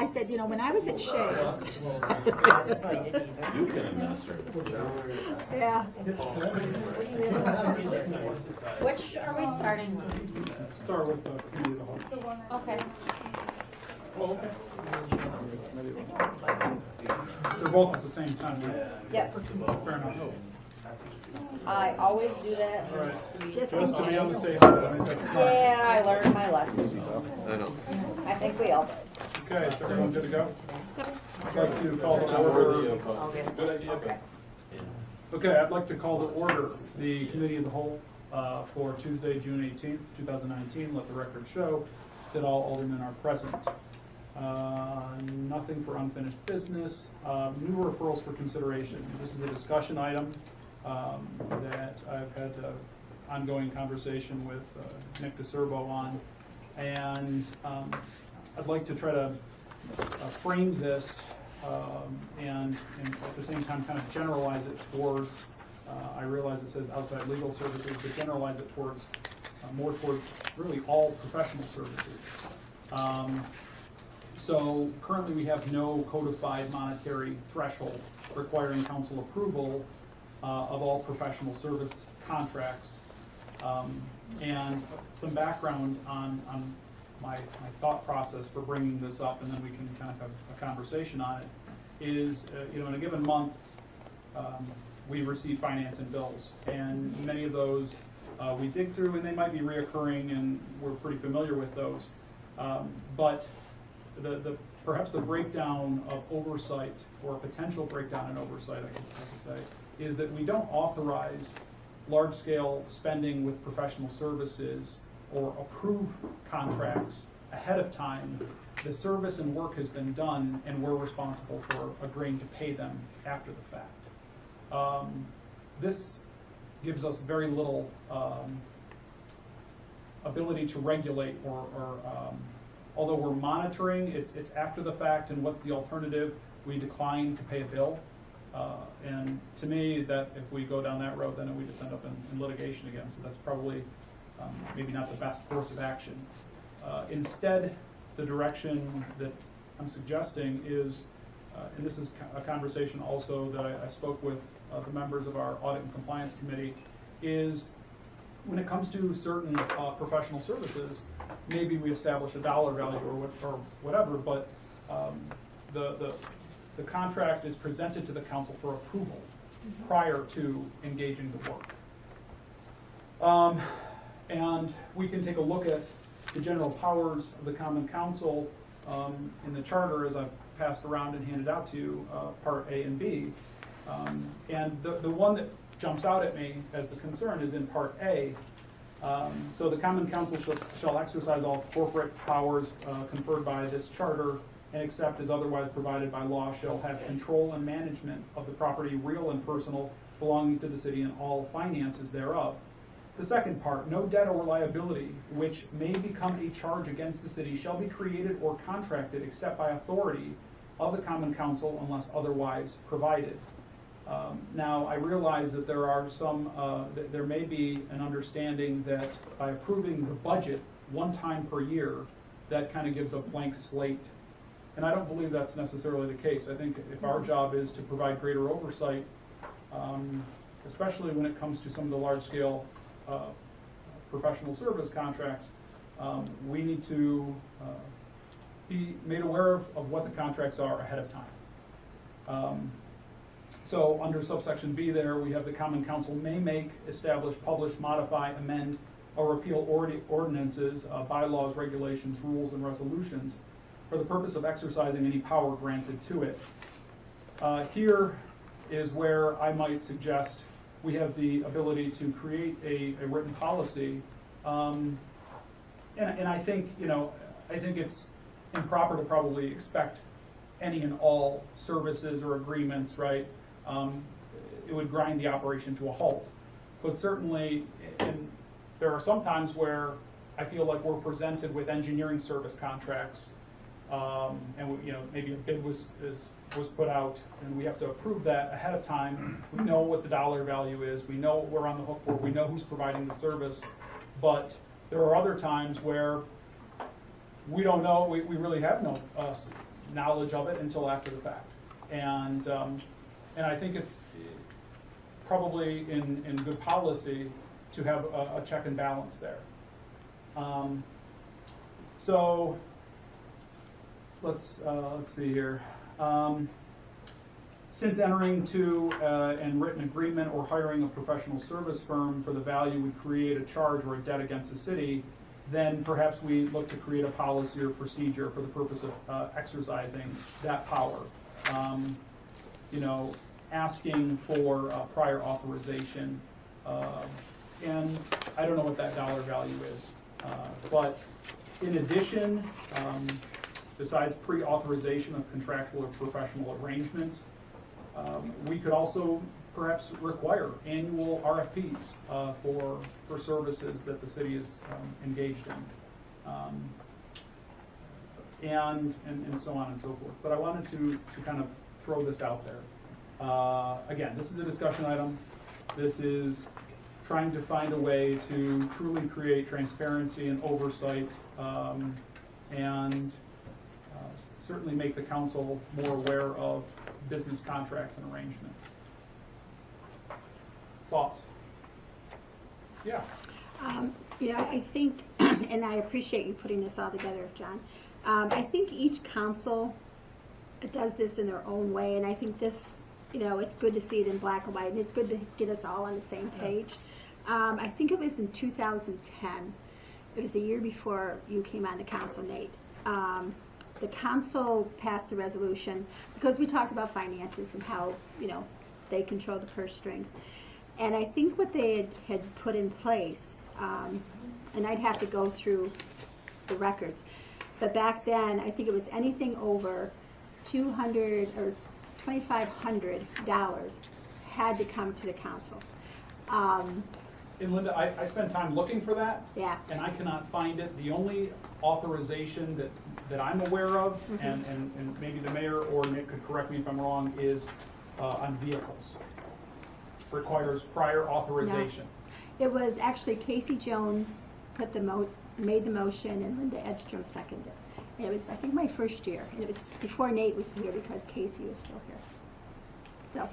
I said, you know, when I was at Shea. You can administer. Yeah. Which are we starting with? Start with the committee of the whole. Okay. Oh, okay. They're both at the same time, right? Yep. Fair enough. I always do that. All right. Just Just to in be on the case. safe side, I think that's smart. Yeah, I learned my lesson. I know. I think we all did. Okay, so everyone good to go? Yep. I'd like to call to order. Good idea. Okay. Okay, I'd like to call to order the committee of the whole for Tuesday, June 18th, 2019. Let the record show that all aldermen are present. Nothing for unfinished business. New referrals for consideration. This is a discussion item that I've had ongoing conversation with Nick DeCerbo on, and I'd like to try to frame this and at the same time kind of generalize it towards, I realize it says outside legal services, but generalize it towards, more towards really all professional services. So currently we have no codified monetary threshold requiring council approval of all professional service contracts. And some background on my thought process for bringing this up, and then we can kind of have a conversation on it, is, you know, in a given month, we receive finance and bills, and many of those we dig through, and they might be reoccurring, and we're pretty familiar with those. But perhaps the breakdown of oversight, or a potential breakdown in oversight, I could say, is that we don't authorize large-scale spending with professional services or approve contracts ahead of time. The service and work has been done, and we're responsible for agreeing to pay them after the fact. This gives us very little ability to regulate, or although we're monitoring, it's after the fact, and what's the alternative? We decline to pay a bill. And to me, that if we go down that road, then we just end up in litigation again. So that's probably maybe not the best course of action. Instead, the direction that I'm suggesting is, and this is a conversation also that I spoke with the members of our Audit and Compliance Committee, is when it comes to certain professional services, maybe we establish a dollar value or whatever, but the contract is presented to the council for approval prior to engaging the work. And we can take a look at the general powers of the Common Council in the charter, as I've passed around and handed out to you, Part A and B. And the one that jumps out at me as the concern is in Part A. So the Common Council shall exercise all corporate powers conferred by this charter, and except as otherwise provided by law, shall have control and management of the property, real and personal, belonging to the city, and all finances thereof. The second part, no debt or liability which may become a charge against the city shall be created or contracted except by authority of the Common Council unless otherwise provided. Now, I realize that there are some, there may be an understanding that by approving the budget one time per year, that kind of gives a blank slate. And I don't believe that's necessarily the case. I think if our job is to provide greater oversight, especially when it comes to some of the large-scale professional service contracts, we need to be made aware of what the contracts are ahead of time. So under subsection B there, we have the Common Council may make, establish, publish, modify, amend, or repeal ordinances, bylaws, regulations, rules, and resolutions for the purpose of exercising any power granted to it. Here is where I might suggest we have the ability to create a written policy. And I think, you know, I think it's improper to probably expect any and all services or agreements, right? It would grind the operation to a halt. But certainly, and there are some times where I feel like we're presented with engineering service contracts, and you know, maybe a bid was put out, and we have to approve that ahead of time. We know what the dollar value is. We know what we're on the hook for. We know who's providing the service. But there are other times where we don't know. We really have knowledge of it until after the fact. And I think it's probably in good policy to have a check and balance there. So let's see here. Since entering to and written agreement or hiring a professional service firm for the value would create a charge or a debt against the city, then perhaps we look to create a policy or procedure for the purpose of exercising that power. You know, asking for prior authorization, and I don't know what that dollar value is, but in addition, besides pre-authorization of contractual or professional arrangements, we could also perhaps require annual RFPs for services that the city is engaged in, and so on and so forth. But I wanted to kind of throw this out there. Again, this is a discussion item. This is trying to find a way to truly create transparency and oversight, and certainly make the council more aware of business contracts and arrangements. Thoughts? Yeah. You know, I think, and I appreciate you putting this all together, John. I think each council does this in their own way, and I think this, you know, it's good to see it in black and white, and it's good to get us all on the same page. I think it was in 2010. It was the year before you came on the council, Nate. The council passed a resolution because we talked about finances and how, you know, they control the purse strings. And I think what they had put in place, and I'd have to go through the records, but back then I think it was anything over $200 or $2,500 had to come to the council. And Linda, I spent time looking for that, Yeah. and I cannot find it. The only authorization that I'm aware of, and maybe the mayor or Nick could correct me if I'm wrong, is on vehicles. Requires prior authorization. No. It was actually Casey Jones made the motion, and Linda Edstrom seconded it. And it was, I think, my first year, and it was before Nate was here because Casey was still here. So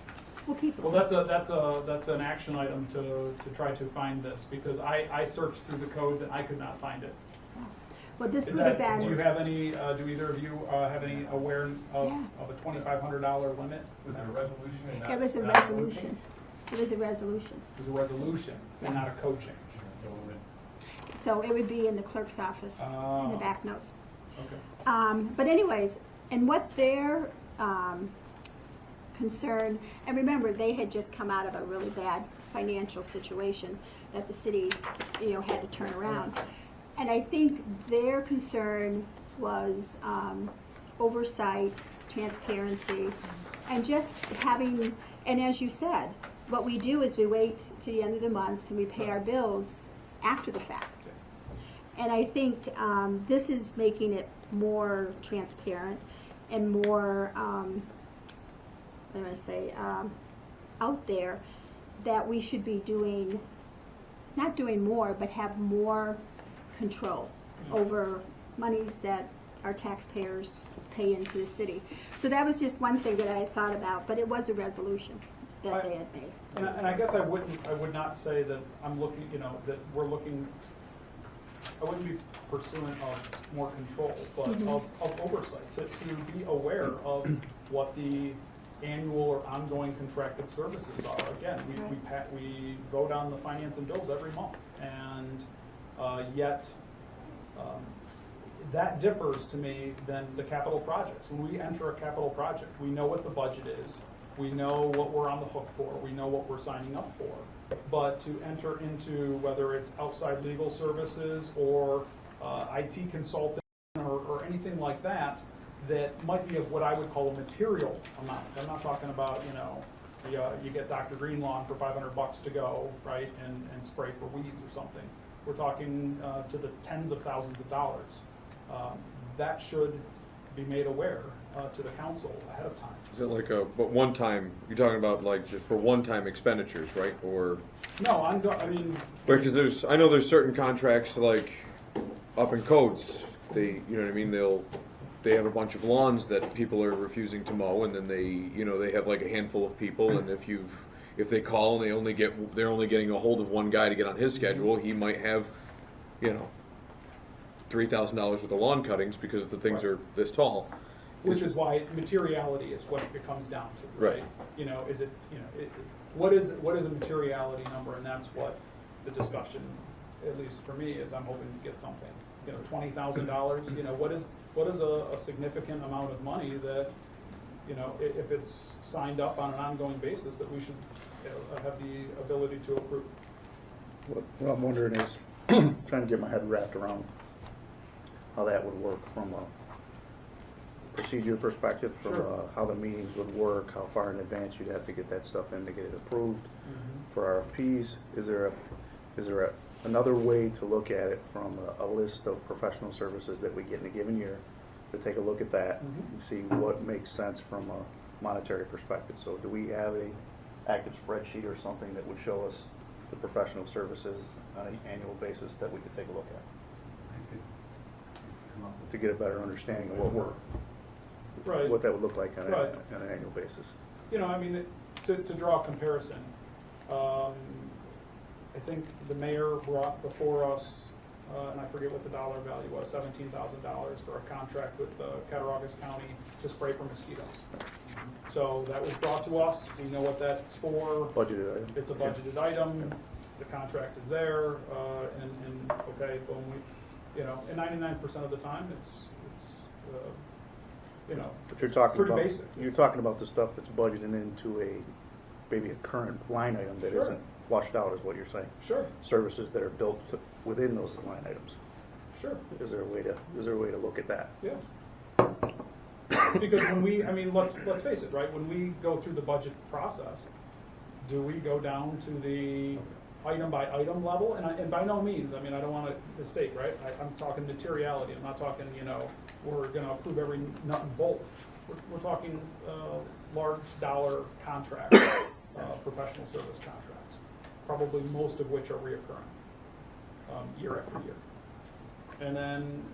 we'll keep it. Well, that's an action item to try to find this, because I searched through the codes and I could not find it. Well, this Is would have that, been. do you have any? Do either of you have any awareness of a $2,500 limit? Was it a resolution? And not, It was a not resolution. It was a resolution. It was a resolution and not a code change. So it would be in the clerk's office in the back notes. Okay. But anyways, and what their concern, and remember, they had just come out of a really bad financial situation that the city, you know, had to turn around. And I think their concern was oversight, transparency, and just having, and as you said, what we do is we wait to the end of the month and we pay our bills after the fact. And I think this is making it more transparent and more, I'm going to say, out there, that we should be doing, not doing more, but have more control over monies that our taxpayers pay into the city. So that was just one thing that I thought about, but it was a resolution that they had made. And I guess I would not say that I'm looking, you know, that we're looking, I wouldn't be pursuant of more control, but of oversight, to be aware of what the annual or ongoing contracted services are. Again, we vote on the finance and bills every month, and yet that differs to me than the capital projects. When we enter a capital project, we know what the budget is, we know what we're on the hook for, we know what we're signing up for. But to enter into, whether it's outside legal services or IT consulting or anything like that, that might be of what I would call a material amount. I'm not talking about, you know, you get Dr. Greenlawn for $500 to go, right, and spray for weeds or something. We're talking to the tens of thousands of dollars. That should be made aware to the council ahead of time. Is it like but one time, you're talking about like just for one-time expenditures, right? Or no, I mean, because I know there's certain contracts like up in codes, they, you know what I mean, they have a bunch of lawns that people are refusing to mow, and then they have like a handful of people, and if they call and they're only getting a hold of one guy to get on his schedule, he might have, $3,000 worth of lawn cuttings because the things are this tall. Which is why materiality is what it comes down to, right? Right. Is it, what is a materiality number, and that's what the discussion, at least for me, is I'm hoping to get something. $20,000. What is a significant amount of money that, if it's signed up on an ongoing basis, that we should have the ability to approve. What I'm wondering is, trying to get my head wrapped around how that would work from a procedure perspective, from Sure. How the meetings would work, how far in advance you'd have to get that stuff in to get it approved. Mm-hmm. For RFPs, is there another way to look at it from a list of professional services that we get in a given year, to take a look at that Mhm. and see what makes sense from a monetary perspective? So do we have a active spreadsheet or something that would show us the professional services on an annual basis that we could take a look at to get a better understanding of what that would look like on Right. an annual basis? To draw a comparison, I think the mayor brought before us, and I forget what the dollar value was, $17,000 for a contract with Cattaraugus County to spray for mosquitoes. So that was brought to us. We know what that's for. Budgeted item. It's a budgeted item. The contract is there, and okay, boom. And 99% of the time, it's But you're talking pretty about, basic. You're talking about the stuff that's budgeted into maybe a current line item that Sure. isn't flushed out, is what you're saying. Sure, Services that are built within those line items. sure, Is there a way to look at that? yeah. Because let's face it, right? When we go through the budget process, do we go down to the item by item level? And by no means, I don't want to mistake, right? I'm talking materiality. I'm not talking, we're going to approve every nut and bolt. We're talking large dollar contracts, professional service contracts, probably most of which are reoccurring year after year. And then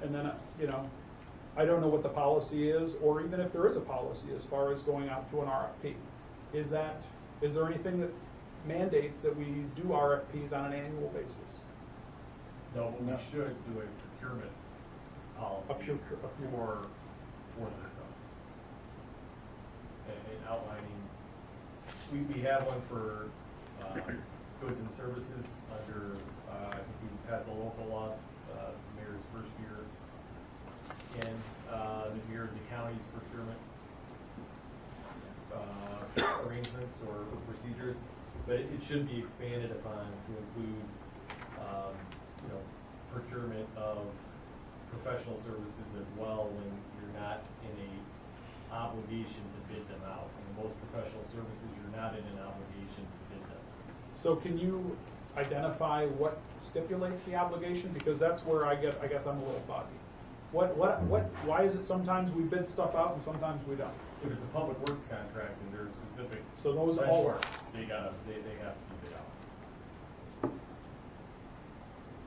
I don't know what the policy is, or even if there is a policy as far as going out to an RFP. Is there anything that mandates that we do RFPs on an annual basis? No, but we should do a procurement policy for this stuff. And outlining, we have one for goods and services under, I think we passed a local law, mayor's first year, and the mirror the county's procurement arrangements or procedures. But it should be expanded upon to include, procurement of professional services as well when you're not in a obligation to bid them out. Most professional services, you're not in an obligation to bid them. So can you identify what stipulates the obligation? Because that's where I guess I'm a little foggy. Why is it sometimes we bid stuff out and sometimes we don't? If it's a public works contract and there's specific. So those all work. They have to keep it out.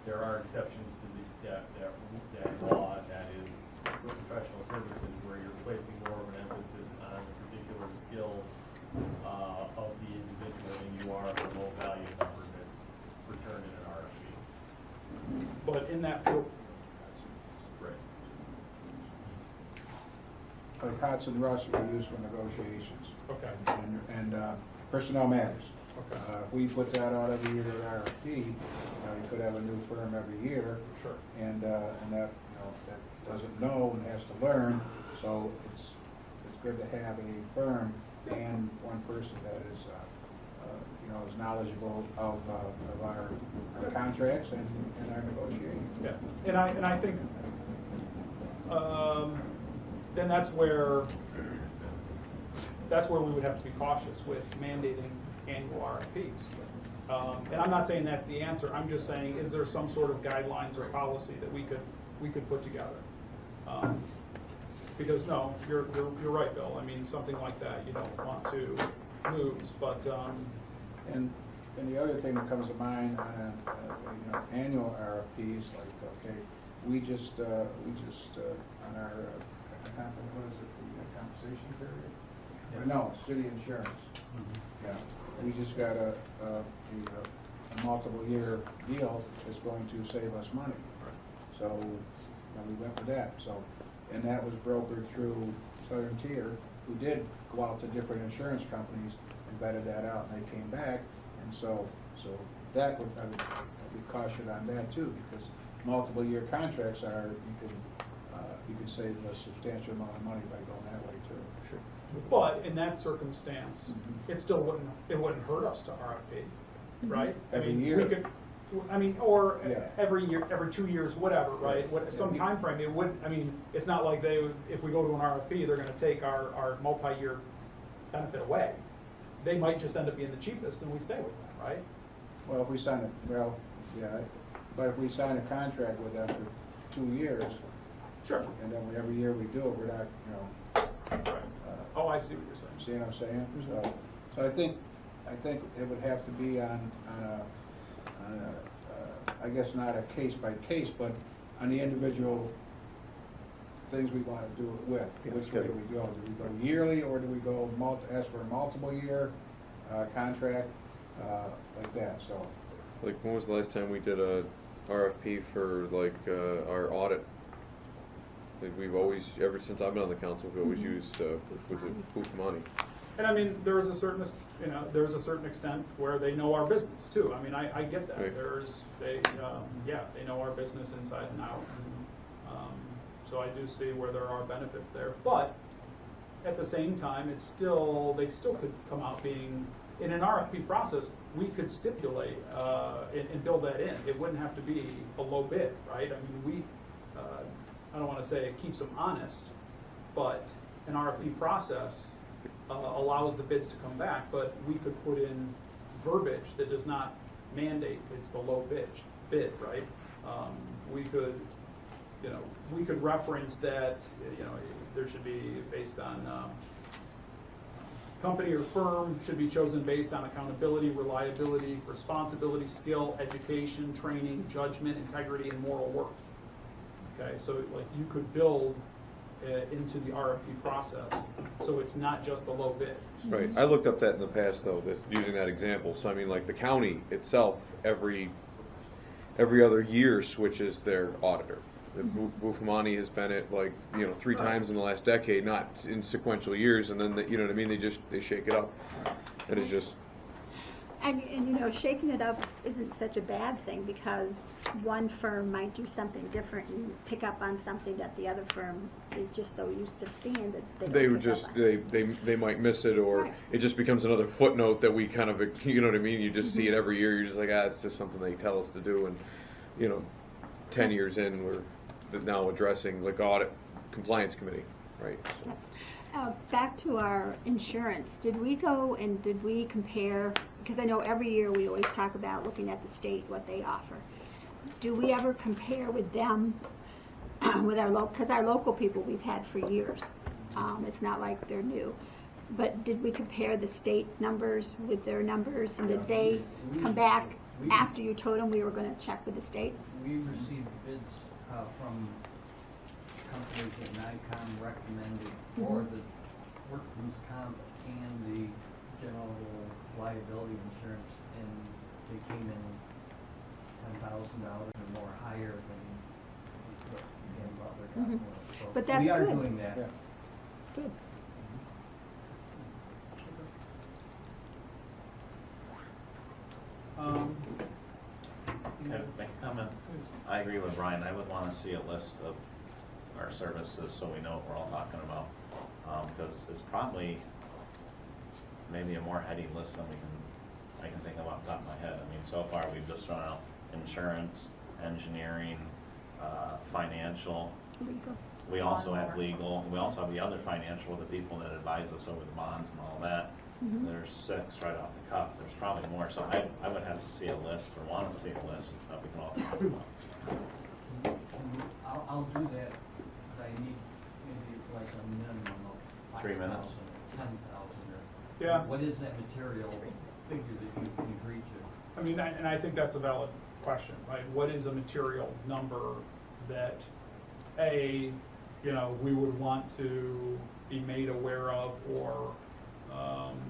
There are exceptions to that law, that is for professional services, where you're placing more of an emphasis on the particular skill of the individual than you are the low value number that's returned in an RFP. But in that, Right. Like Hots and Russ we use for negotiations. okay, And personnel matters. okay, If we put that out every year at RFP, you could have a new firm every year, sure. and that that doesn't know and has to learn. So it's good to have a firm and one person that is is knowledgeable of our contracts and our negotiations. Yeah, and I think then that's where we would have to be cautious with mandating annual RFPs. And I'm not saying that's the answer. I'm just saying, is there some sort of guidelines or policy that we could put together? Because no, you're right, Bill. Something like that you don't want to lose, but. And the other thing that comes to mind on annual RFPs, like we just on our what is it, the compensation period? No, city insurance. Yeah, we just got a multiple year deal that's going to save us money. So, we went with that, so, and that was brokered through Southern Tier, who did go out to different insurance companies and vetted that out, and they came back, and so that would, I would be cautious on that too, because multiple year contracts are, you can save a substantial amount of money by going that way too. Sure. But in that circumstance, it still wouldn't hurt us to RFP, right? Every I mean, year. we could, or Yeah. every year, every 2 years, whatever, right? Some time frame. It would. I mean, it's not like if we go to an RFP, they're going to take our multi-year benefit away. They might just end up being the cheapest, and we stay with them, right? Well, if we sign but if we sign a contract with them for 2 years, Sure. and then every year we do it, we're not, Right. Oh, I see what you're saying. see what I'm saying? So I think it would have to be on a I guess not a case by case, but on the individual things we want to do it with. Which way do we go? Do we go yearly, or do we go ask for a multiple year contract like that? So. Like, when was the last time we did a RFP for like our audit? Like, we've always, ever since I've been on the council, we've always used Bufamani. And I mean, there is a certain extent where they know our business too. I mean, I get that. Right. They know our business inside and out. And, so I do see where there are benefits there. But at the same time, they still could come out being, in an RFP process, we could stipulate and build that in. It wouldn't have to be a low bid, right? I mean, I don't want to say it keeps them honest, but an RFP process allows the bids to come back, but we could put in verbiage that does not mandate it's the low bid, right? We could reference that, there should be based on company or firm should be chosen based on accountability, reliability, responsibility, skill, education, training, judgment, integrity, and moral worth. Okay, so like you could build into the RFP process, so it's not just the low bid. Right. I looked up that in the past, though, using that example. So I mean, like the county itself, every other year switches their auditor. The Bufamani has been at 3 times in the last decade, not in sequential years, and then you know what I mean. They shake it up. That is just. And shaking it up isn't such a bad thing, because one firm might do something different and pick up on something that the other firm is just so used to seeing that They would just they might miss it, or Right. it just becomes another footnote that we kind of, you know what I mean. You just see it every year. You're just like, it's just something they tell us to do, and 10 years in, we're now addressing like audit compliance committee, right? So. Back to our insurance, did we compare, because I know every year we always talk about looking at the state, what they offer. Do we ever compare with them, with because our local people we've had for years. It's not like they're new. But did we compare the state numbers with their numbers, and did they come back after you told them we were going to check with the state? We received bids from companies that NICOM recommended for the workman's comp and the general liability insurance, and they came in $10,000 or more higher than what Dan Butler got for us. So But that's we are good. doing that. Yeah. Good. Can I make a comment? I agree with Brian. I would want to see a list of our services so we know what we're all talking about. Because it's probably maybe a more heady list than I can think of off the top of my head. I mean, so far we've just thrown out insurance, engineering, financial. Legal. We also have legal. We also have the other financial with the people that advise us over the bonds and all that. There's 6 right off the cuff. There's probably more. So I would have to see a list, or want to see a list that we can all talk about. I'll do that, but I need maybe like a minimum of 3 minutes. 10,000. Yeah. What is that material figure that you can agree to? I mean, and I think that's a valid question, right? What is a material number that we would want to be made aware of, or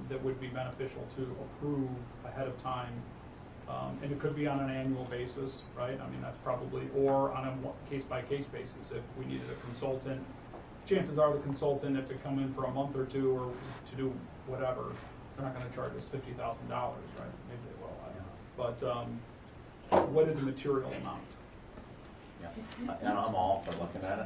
that would be beneficial to approve ahead of time. And it could be on an annual basis, right? I mean, that's probably, or on a case-by-case basis. If we needed a consultant, chances are the consultant, if they come in for a month or two or to do whatever, they're not gonna charge us $50,000, right? Maybe they will, I don't know. But what is a material amount? Yeah, and I'm all for looking at it.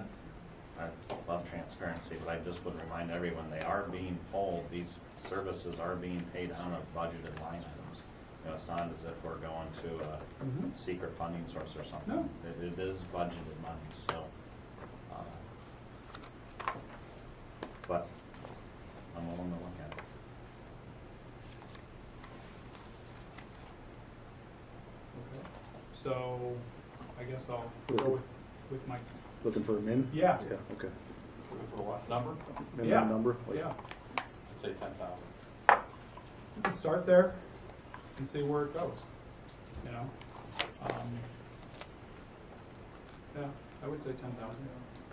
I love transparency, but I just would remind everyone, they are being told, these services are being paid on a budgeted line items. It's not as if we're going to a secret funding source or something. No. It is budgeted money, so. But I'm willing to look at it. Okay. So I guess I'll go with my, Looking for a min? Yeah. Yeah, okay. For what, number? Minimum number? yeah. I'd say 10,000. We can start there and see where it goes, Yeah, I would say 10,000.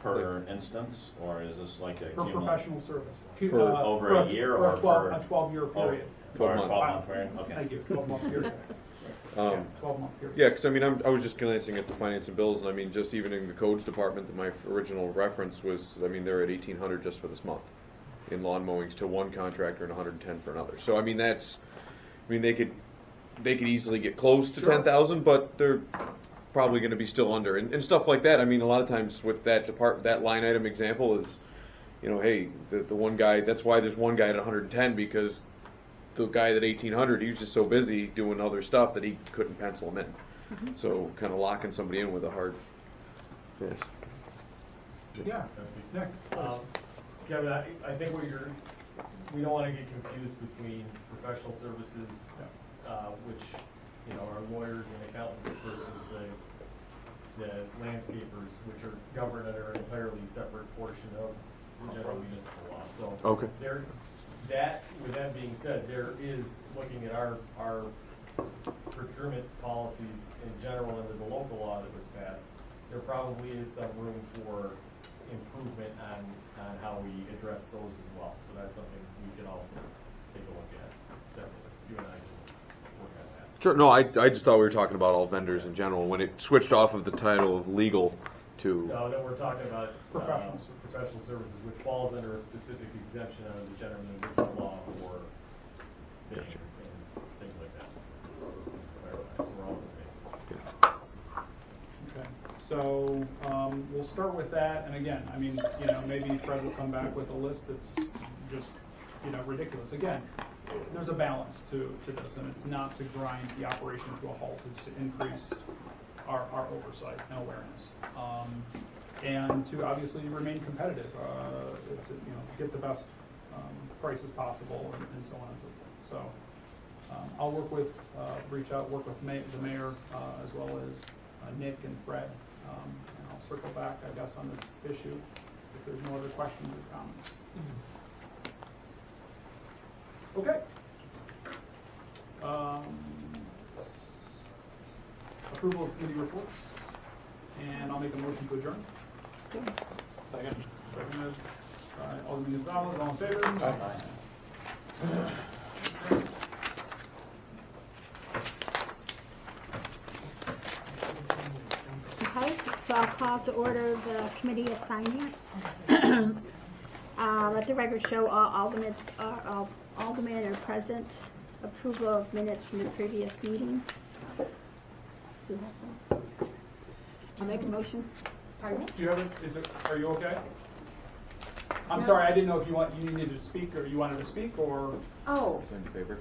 Per instance, or is this like a Per cumulative? professional service. For over a year or for per- a 12-year period. 12 Or a months. 12-month period, okay. Thank you, 12-month period. 12-month period. Yeah, because I mean, I was just glancing at the finance and bills, and I mean, just even in the codes department, that my original reference was, I mean, they're at 1,800 just for this month in lawn mowings to one contractor and 110 for another. So I mean, they could easily get close to Sure. 10,000, but they're probably going to be still under, and stuff like that. I mean, a lot of times with that line item example is, hey, the one guy. That's why there's one guy at 110, because the guy at 1,800, he was just so busy doing other stuff that he couldn't pencil him in. So kind of locking somebody in with a hard. Yes. Yeah, Nick. Kevin, I think we don't want to get confused between professional services, which, are lawyers and accountants, versus the landscapers, which are governed under an entirely separate portion of the general municipal law. So Okay. with that being said, there is, looking at our procurement policies in general under the local law that was passed, there probably is some room for improvement on how we address those as well. So that's something we can also take a look at separately. You and I can work on that. Sure. No, I just thought we were talking about all vendors in general. When it switched off of the title of legal to. No, we're talking about Professional services, which falls under a specific exemption under the general municipal law for bidding and things like that. So we're all the same. Okay, so we'll start with that, and again, I mean, maybe Fred will come back with a list that's just, ridiculous. Again, there's a balance to this, and it's not to grind the operation to a halt, it's to increase our oversight and awareness. And to obviously remain competitive, to get the best prices possible, and so on and so forth. So I'll work with, work with the mayor, as well as Nick and Fred, and I'll circle back, I guess, on this issue if there's no other questions or comments. Okay. Approval of committee reports, and I'll make a motion to adjourn. Second. Seconded by Alderman Gonzalez, all in favor? Aye. Okay, so I'll call to order the Committee of Finance. Let the record show all aldermen are present. Approval of minutes from the previous meeting. I'll make a motion. Pardon me? Do you have it? Are you okay? I'm sorry, I didn't know if you needed to speak, or you wanted to speak, or. Oh, Send the paper.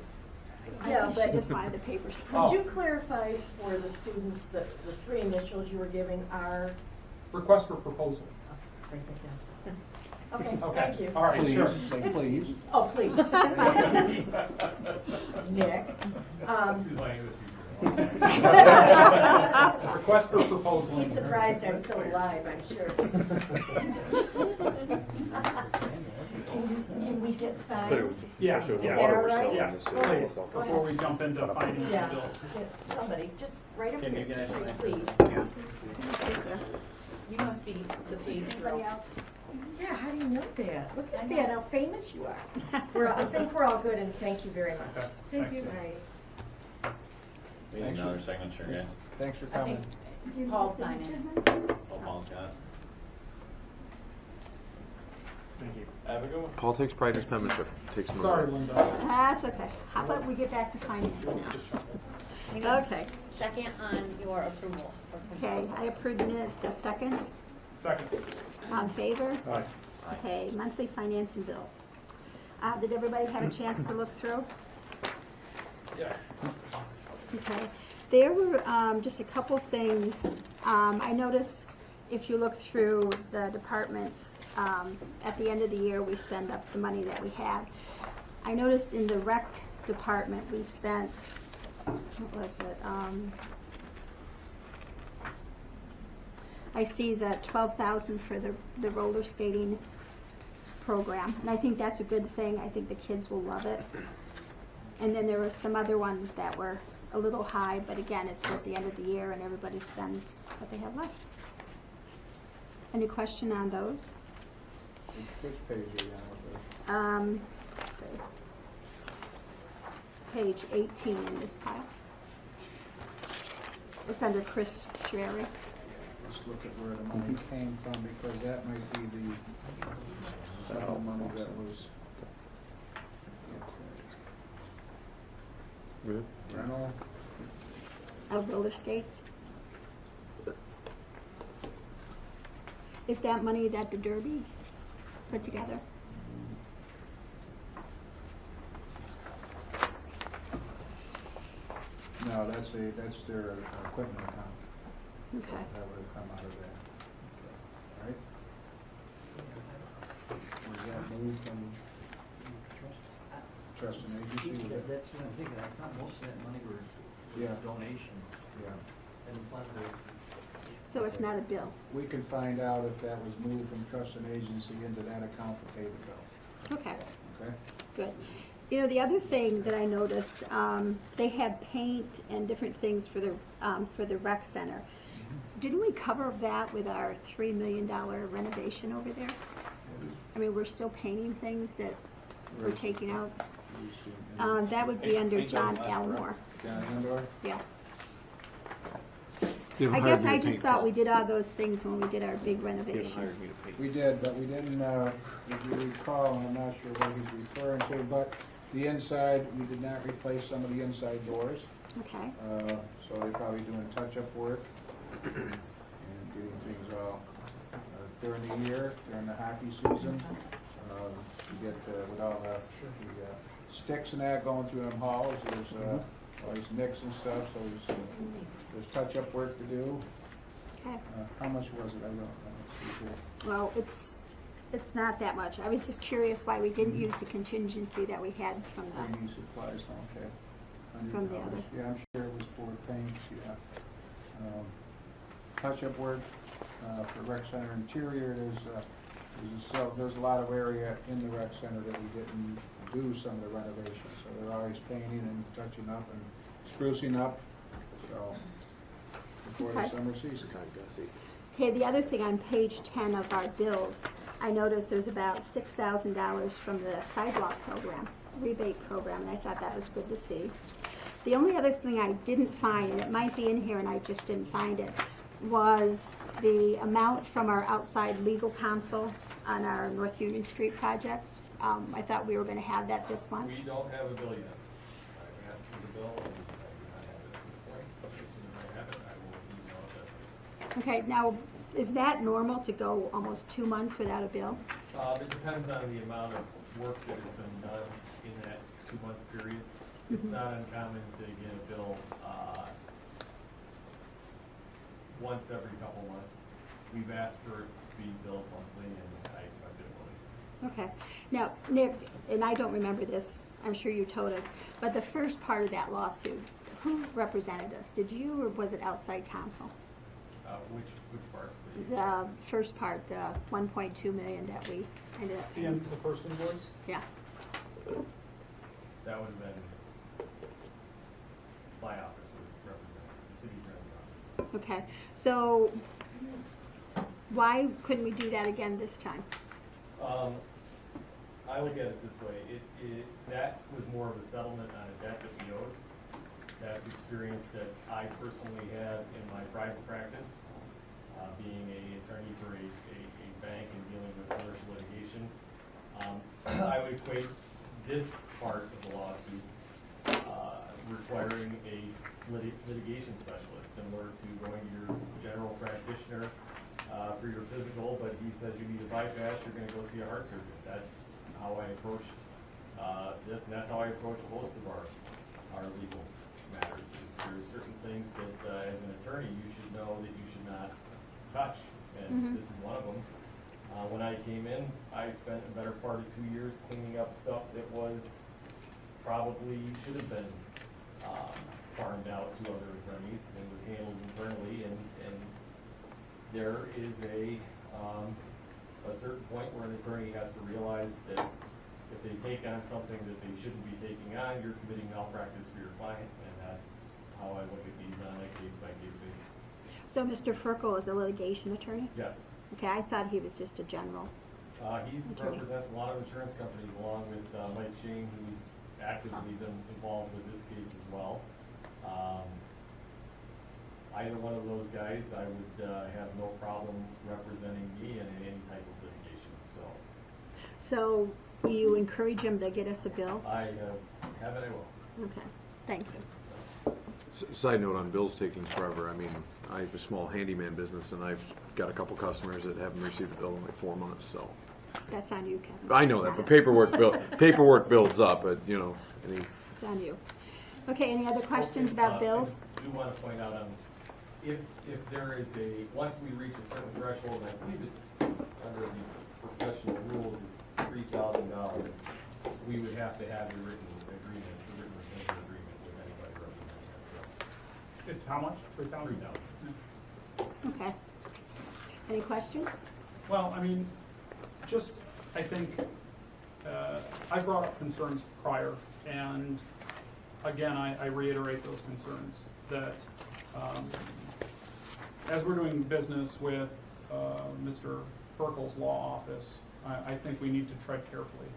yeah, but I just wanted the papers. Oh. Could you clarify for the students the three initials you were giving are? Request for proposal. Write that down. Okay, Okay. thank you. All right, Please, sure. say please. Oh, please. Nick. Who's lying in the future? Request for proposal. He's surprised I'm still alive, I'm sure. Can we get signed? Yeah, Especially with the Is water that we're all right? selling Yes, this year. please, Go ahead. before we jump into findings and Yeah, bills. somebody, just right up Can you here, guys sign? please. You must be the page Anybody girl. else? Yeah, how do you know that? Look I at know. that, how famous you are. I think we're all good, and thank you very much. Okay, Thank you. excellent. We need another signature, guys. Thanks for I coming. think Do you Paul need a sign signature, it. hon? Oh, Paul's got it. Thank you. Have a good one. Paul takes pride in his penmanship. Takes him Sorry, away. Linda. That's okay. How about we get back to finance now? Okay. Second on your approval for. Okay, I approve the minutes. A second. Second. All in favor? Aye. Okay, monthly finance and bills. Did everybody have a chance to look through? Yes. Okay, there were just a couple things. I noticed if you look through the departments, at the end of the year, we spend up the money that we had. I noticed in the rec department, we spent, what was it? I see the 12,000 for the roller skating program, and I think that's a good thing. I think the kids will love it. And then there were some other ones that were a little high, but again, it's at the end of the year and everybody spends what they have left. Any question on those? Which page are you on with Let's see. Page 18 in this pile. It's under Chris Sherry. Let's look at where the money came from, because that might be the money that was rental. Of roller skates. Is that money that the Derby put together? No, that's their equipment account. Okay. That would have come out of that. Right? Was that moved from trust and agency? That's what I'm thinking, I thought most of that money was Yeah. donation Yeah. and fundraising. So it's not a bill. We can find out if that was moved from trust and agency into that account to pay the bill. Okay. Okay? Good. You know, the other thing that I noticed, they had paint and different things for the rec center. Didn't we cover that with our $3 million renovation over there? I mean, we're still painting things that we're taking out. That would be under John Elmore. John Andor? Yeah. You I haven't guess hired me I to just paint, thought Paul. we did all those things when we did our big You haven't renovation. hired me to paint. We did, but we didn't, if you recall, and I'm not sure what he's referring to, but the inside, we did not replace some of the inside doors. Okay. So they're probably doing touch-up work and getting things all, during the year, during the hockey season. You get, with all the sticks and that going through them halls, there's, all these nicks and stuff, so there's touch-up work to do. Okay. How much was it? I don't know. Well, it's not that much. I was just curious why we didn't use the contingency that we had from the. Cleaning supplies, okay. From the $100. other. Yeah, I'm sure it was for paints, yeah. Touch-up work, for rec center interior, there's a lot of area in the rec center that we didn't do some of the renovations. So they're always painting and touching up and sprucing up, so, before the Okay. summer season. Okay, the other thing on page 10 of our bills, I noticed there's about $6,000 from the sidewalk program, rebate program, and I thought that was good to see. The only other thing I didn't find, and it might be in here and I just didn't find it, was the amount from our outside legal counsel on our North Union Street project. I thought we were going to have that this month. We don't have a bill yet. I've asked for the bill, and I do not have it at this point, but as soon as I have it, I will email it. Okay, now, is that normal to go almost 2 months without a bill? It depends on the amount of work that has been done in that 2-month period. It's not uncommon to get a bill, once every couple months. We've asked for it to be billed monthly, and I expect it will. Okay. Now, Nick, and I don't remember this, I'm sure you told us, but the first part of that lawsuit, who represented us? Did you, or was it outside counsel? Which part? The first part, the 1.2 million that we ended up The paying. end of the first invoice? Yeah. That would have been my office would represent, the city attorney's office. Okay. So Why couldn't we do that again this time? I look at it this way, that was more of a settlement on a debt that we owed. That's experience that I personally had in my private practice, being an attorney for a bank and dealing with commercial litigation. I would equate this part of the lawsuit requiring a litigation specialist, similar to going to your general practitioner for your physical, but he says you need a bypass, you're going to go see a heart surgeon. That's how I approach this, and that's how I approach most of our legal matters. There's certain things that as an attorney you should know that you should not touch, and this is one of them. When I came in, I spent a better part of 2 years cleaning up stuff that was probably should have been farmed out to other attorneys and was handled internally, and there is a certain point where an attorney has to realize that if they take on something that they shouldn't be taking on, you're committing malpractice for your client, and that's how I look at these on a case-by-case basis. So Mr. Ferkel is a litigation attorney? Yes. Okay, I thought he was just a general. He attorney. represents a lot of insurance companies along with Mike Shane, who's actively been involved with this case as well. Either one of those guys, I would have no problem representing me in any type of litigation. So you encourage him to get us a bill? I have it, I will. Okay, thank you. Side note on bills taking forever. I mean, I have a small handyman business, and I've got a couple customers that haven't received a bill in like 4 months. So That's on you, Kevin. I know that, but paperwork builds up. But you know, It's on you. Okay, any other questions about bills? I do want to point out, if there is once we reach a certain threshold, and I believe it's under the professional rules, it's $3,000, we would have to have a written agreement, retention agreement with anybody representing us. So It's how much? 3,000? 3,000. Okay. Any questions? Well, I mean, just, I think, I brought up concerns prior, and again, I reiterate those concerns, that as we're doing business with Mr. Ferkel's law office, I think we need to tread carefully.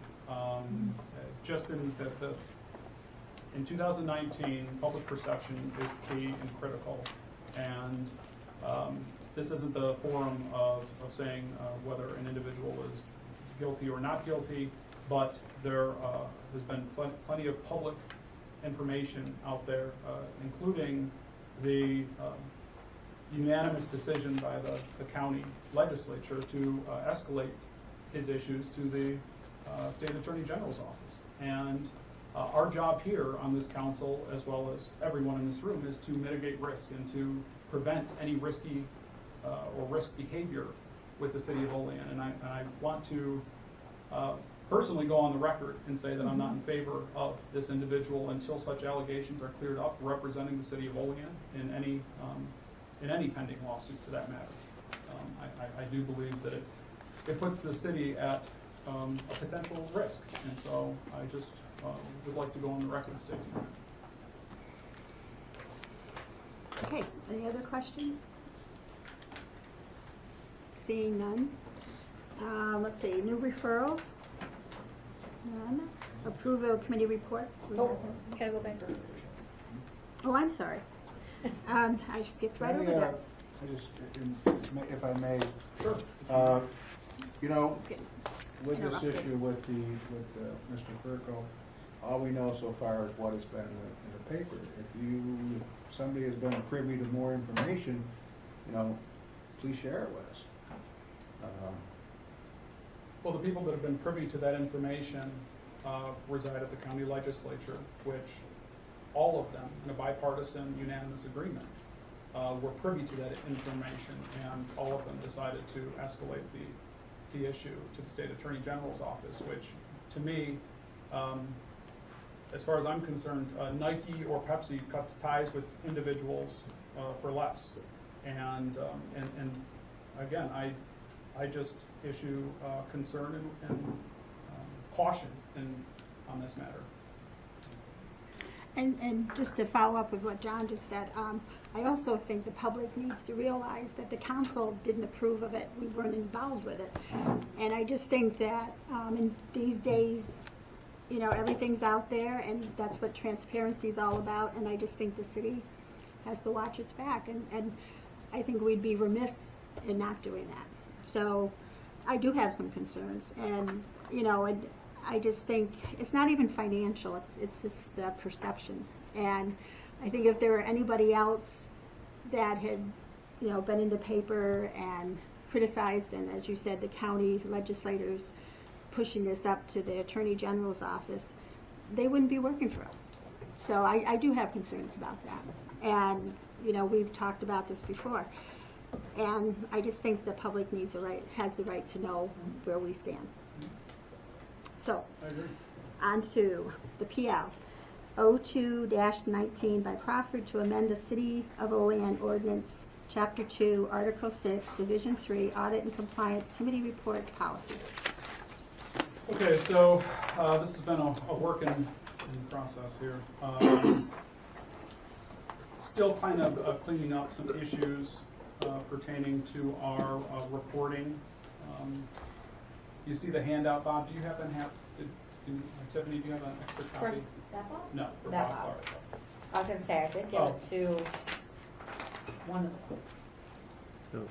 Just in 2019, public perception is key and critical, and this isn't the forum of saying whether an individual is guilty or not guilty, but there has been plenty of public information out there, including the unanimous decision by the county legislature to escalate his issues to the State Attorney General's office. And our job here on this council, as well as everyone in this room, is to mitigate risk and to prevent any risky or risk behavior with the city of Olean. And I want to personally go on the record and say that I'm not in favor of this individual until such allegations are cleared up, representing the city of Olean in any pending lawsuit for that matter. I do believe that it puts the city at a potential risk, and so I just would like to go on the record stating that. Okay, any other questions? Seeing none. Let's see, new referrals? None. Approval of committee reports? We have none. Gotta go back. Oh, I'm sorry. I skipped right over that. If I may. Sure. You know, Okay. with this Interrupted. issue with Mr. Ferkel, all we know so far is what has been in the paper. If somebody has been privy to more information, you know, please share it with us. Well, the people that have been privy to that information reside at the county legislature, which all of them, in a bipartisan unanimous agreement, were privy to that information, and all of them decided to escalate the issue to the State Attorney General's office, which to me, as far as I'm concerned, Nike or Pepsi cuts ties with individuals for less. And again, I just issue concern and caution on this matter. And just to follow up with what John just said, I also think the public needs to realize that the council didn't approve of it. We weren't involved with it. And I just think that in these days, you know, everything's out there, and that's what transparency is all about. And I just think the city has to watch its back. And I think we'd be remiss in not doing that. So I do have some concerns. And, you know, and I just think it's not even financial. It's just the perceptions. And I think if there were anybody else that had, you know, been in the paper and criticized, and as you said, the county legislators pushing this up to the Attorney General's office, they wouldn't be working for us. So I do have concerns about that. And, you know, we've talked about this before. And I just think the public has the right to know where we stand. So, I agree. on to the PL. 02-19 by Crawford to amend the City of Olean Ordinance, Chapter 2, Article 6, Division 3, Audit and Compliance Committee Report Policy. Okay, so this has been a work in process here. Still kind of cleaning up some issues pertaining to our reporting. You see the handout, Bob. Do you happen to have, Tiffany, do you have an extra copy? That one? No, for That Bob one. Clark. I was gonna say, I did give it to one of them.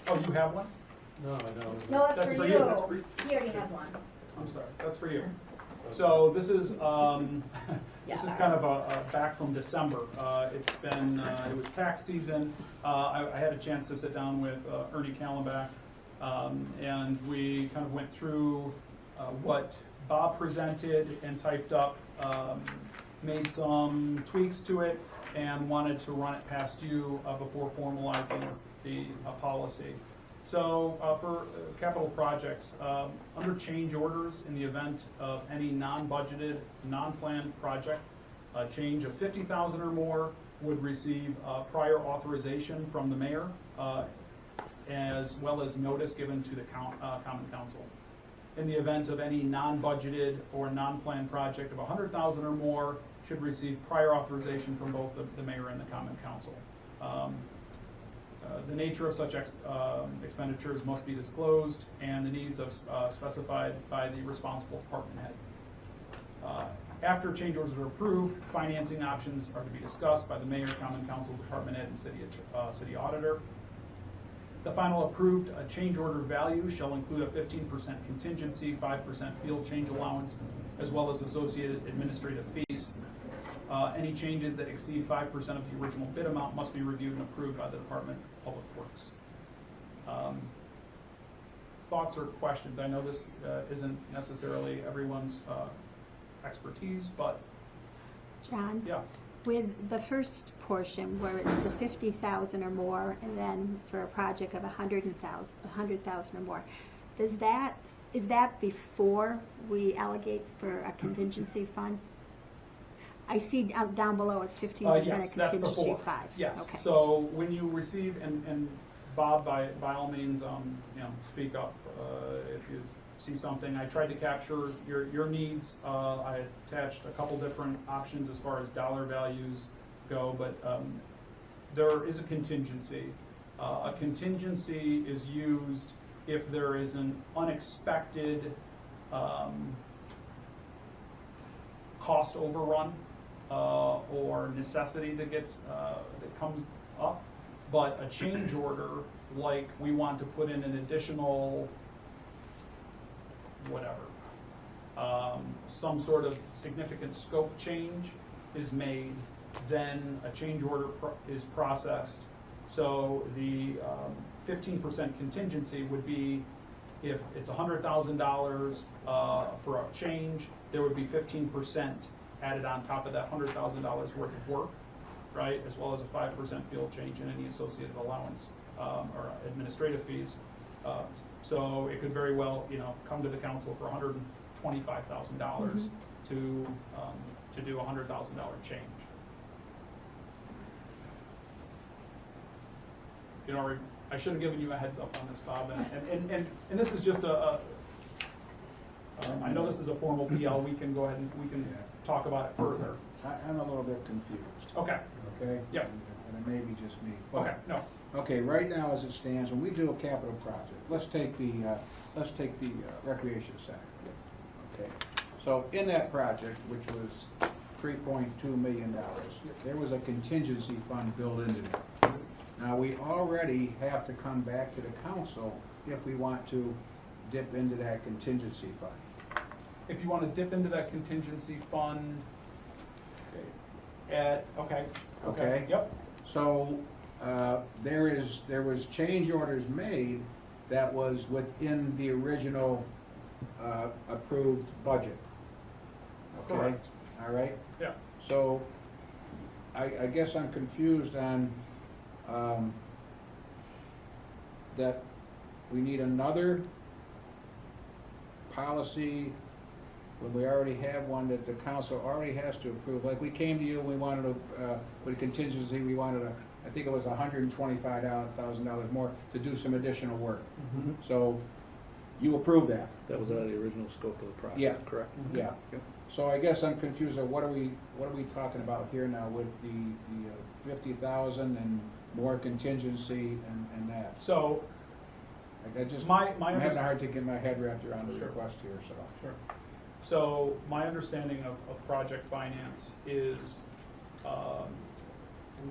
Oh, you have one? No, I don't. No, that's That's for for you. you, that's for you. He already has one. I'm sorry, that's for you. So this is Yeah. this is kind of a back from December. It's been it was tax season. I had a chance to sit down with Ernie Kallenbach, and we kind of went through what Bob presented and typed up, made some tweaks to it, and wanted to run it past you before formalizing the policy. So for capital projects, under change orders, in the event of any non-budgeted, non-planned project, a change of $50,000 or more would receive prior authorization from the mayor, as well as notice given to the common council. In the event of any non-budgeted or non-planned project of $100,000 or more, should receive prior authorization from both the mayor and the common council. The nature of such expenditures must be disclosed, and the needs of specified by the responsible department head. After change orders are approved, financing options are to be discussed by the mayor, common council, department head, and city auditor. The final approved change order value shall include a 15% contingency, 5% field change allowance, as well as associated administrative fees. Any changes that exceed 5% of the original bid amount must be reviewed and approved by the Department of Public Works. Thoughts or questions? I know this isn't necessarily everyone's expertise, but John? yeah. With the first portion where it's the 50,000 or more, and then for a project of 100,000 or more, is that before we allocate for a contingency fund? I see down below it's 15% Yes, of that's contingency before. 5. Yes. Okay. So when you receive, and Bob, by all means, speak up if you see something. I tried to capture your needs. I attached a couple different options as far as dollar values go, but there is a contingency. A contingency is used if there is an unexpected cost overrun or necessity that comes up. But a change order, like we want to put in an additional whatever, some sort of significant scope change is made, then a change order is processed. So the 15% contingency would be if it's $100,000 for a change, there would be 15% added on top of that $100,000 worth of work, right? As well as a 5% field change and any associated allowance or administrative fees. So it could very well, come to the council for $125,000 to do a $100,000 change. I should have given you a heads up on this, Bob, and this is just I know this is a formal PL, we can go ahead and we can talk about it further. I'm a little bit confused, Okay, okay? Yep. And it may be just me. but- okay, no, Okay, right now as it stands, when we do a capital project, let's take the recreation center. Okay, so in that project, which was $3.2 million, there was a contingency fund built into it. Now, we already have to come back to the council if we want to dip into that contingency fund. if you want to dip into that contingency fund, okay. Okay. Yep, So, there was change orders made that was within the original, approved budget. Okay? Correct. All right? yeah. So, I guess I'm confused on, that we need another policy when we already have one that the council already has to approve. Like, we came to you, we wanted to, with a contingency, we wanted I think it was $125,000 more to do some additional work. Mm-hmm. So, you approved that? That was out of the original scope of the project, Yeah. correct? Yeah. So I guess I'm confused on what are we talking about here now with the 50,000 and more contingency and that? So, Like, My I'm having a hard time getting my head wrapped around the Sure. request here, so. sure. So my understanding of project finance is,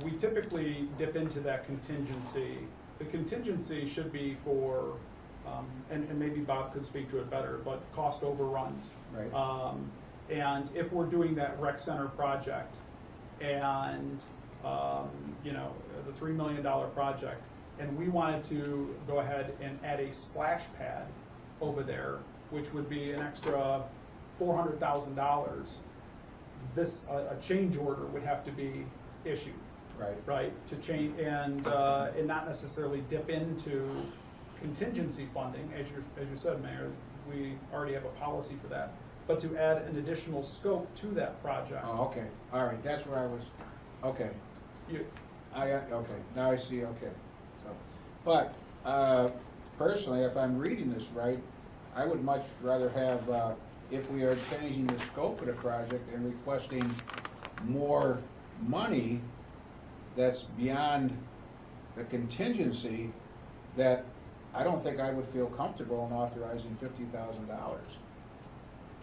we typically dip into that contingency. The contingency should be for, and maybe Bob could speak to it better, but cost overruns. Right. And if we're doing that rec center project and, the $3 million project, and we wanted to go ahead and add a splash pad over there, which would be an extra $400,000, a change order would have to be issued, right, to change, and not necessarily dip into contingency funding, as you said, Mayor, we already have a policy for that, but to add an additional scope to that project. Oh, okay, all right, that's where I was, okay. Okay, now I see, okay. So, but, personally, if I'm reading this right, I would much rather have, if we are changing the scope of the project and requesting more money that's beyond the contingency, that I don't think I would feel comfortable in authorizing $50,000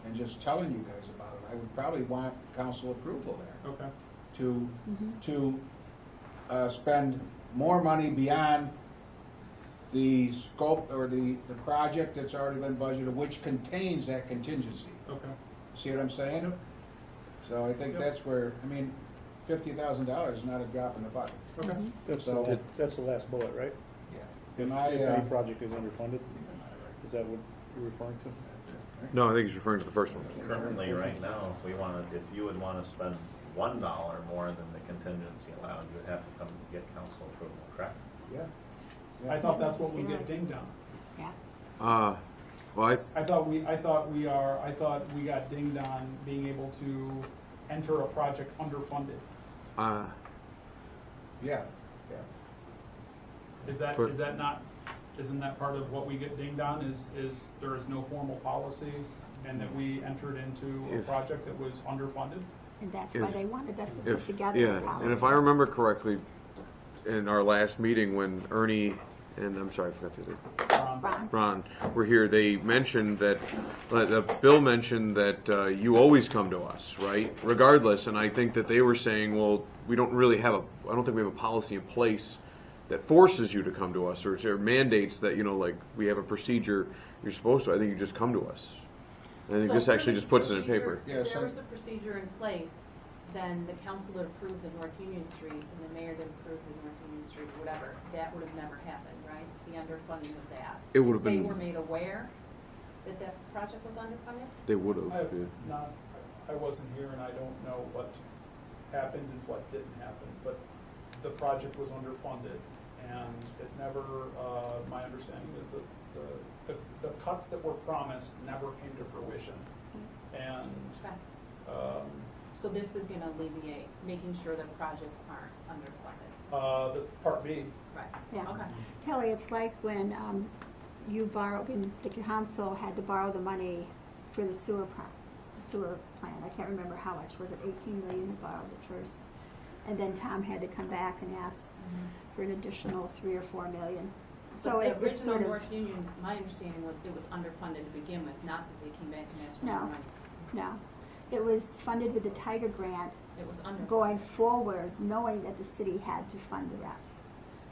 and just telling you guys about it. I would probably want council approval there Okay. to spend more money beyond the scope or the project that's already been budgeted, which contains that contingency. Okay. See what I'm saying? Yep. So I think Yep. that's where, I mean, $50,000 is not a drop in the bucket. Okay. That's So- that's the last bullet, right? Yeah. If Am I, any project is underfunded, is that what you're referring to? No, I think he's referring to the first one. Currently, right now, if you would wanna spend $1 more than the contingency allowed, you would have to come get council approval, correct? Yeah. I thought that's what we get Necessarily. dinged on. Yeah. Well, I thought we got dinged on being able to enter a project underfunded. yeah, Yeah. Is that, For- isn't that part of what we get dinged on, is there is no formal policy and that we entered into a If- project that was underfunded? And that's why If- they wanted us to put if, together a yeah, policy. and if I remember correctly, in our last meeting when Ernie and I'm sorry, I forgot the other. Ron. Ron were here, they mentioned that, Bill mentioned that you always come to us, right? Regardless, and I think that they were saying, well, we don't really have I don't think we have a policy in place that forces you to come to us, or mandates that, like, we have a procedure you're supposed to. I think you just come to us. And I think So this if actually there just was puts it in procedure- paper. Yeah, If there so- was a procedure in place, then the council that approved the North Union Street and the mayor that approved the North Union Street, whatever, that would have never happened, right? The underfunding of that. It would have They been- were made aware that that project was underfunded? They would have. I wasn't here and I don't know what happened and what didn't happen, but the project was underfunded and it never, my understanding is that the cuts that were promised never came to fruition. And, Okay. So this is gonna alleviate, making sure that projects aren't underfunded. the Part B, Right. Yeah. Okay. Kelly, it's like when you borrowed, when the council had to borrow the money for the sewer plant. I can't remember how much, was it 18 million borrowed at first? And then Tom had to come back and ask for an additional 3 or 4 million. So But the it's original sort of, North Union, my understanding was it was underfunded to begin with, not that they came back and asked for more no, money. no. It was funded with the Tiger Grant It was underfunded. going forward, knowing that the city had to fund the rest.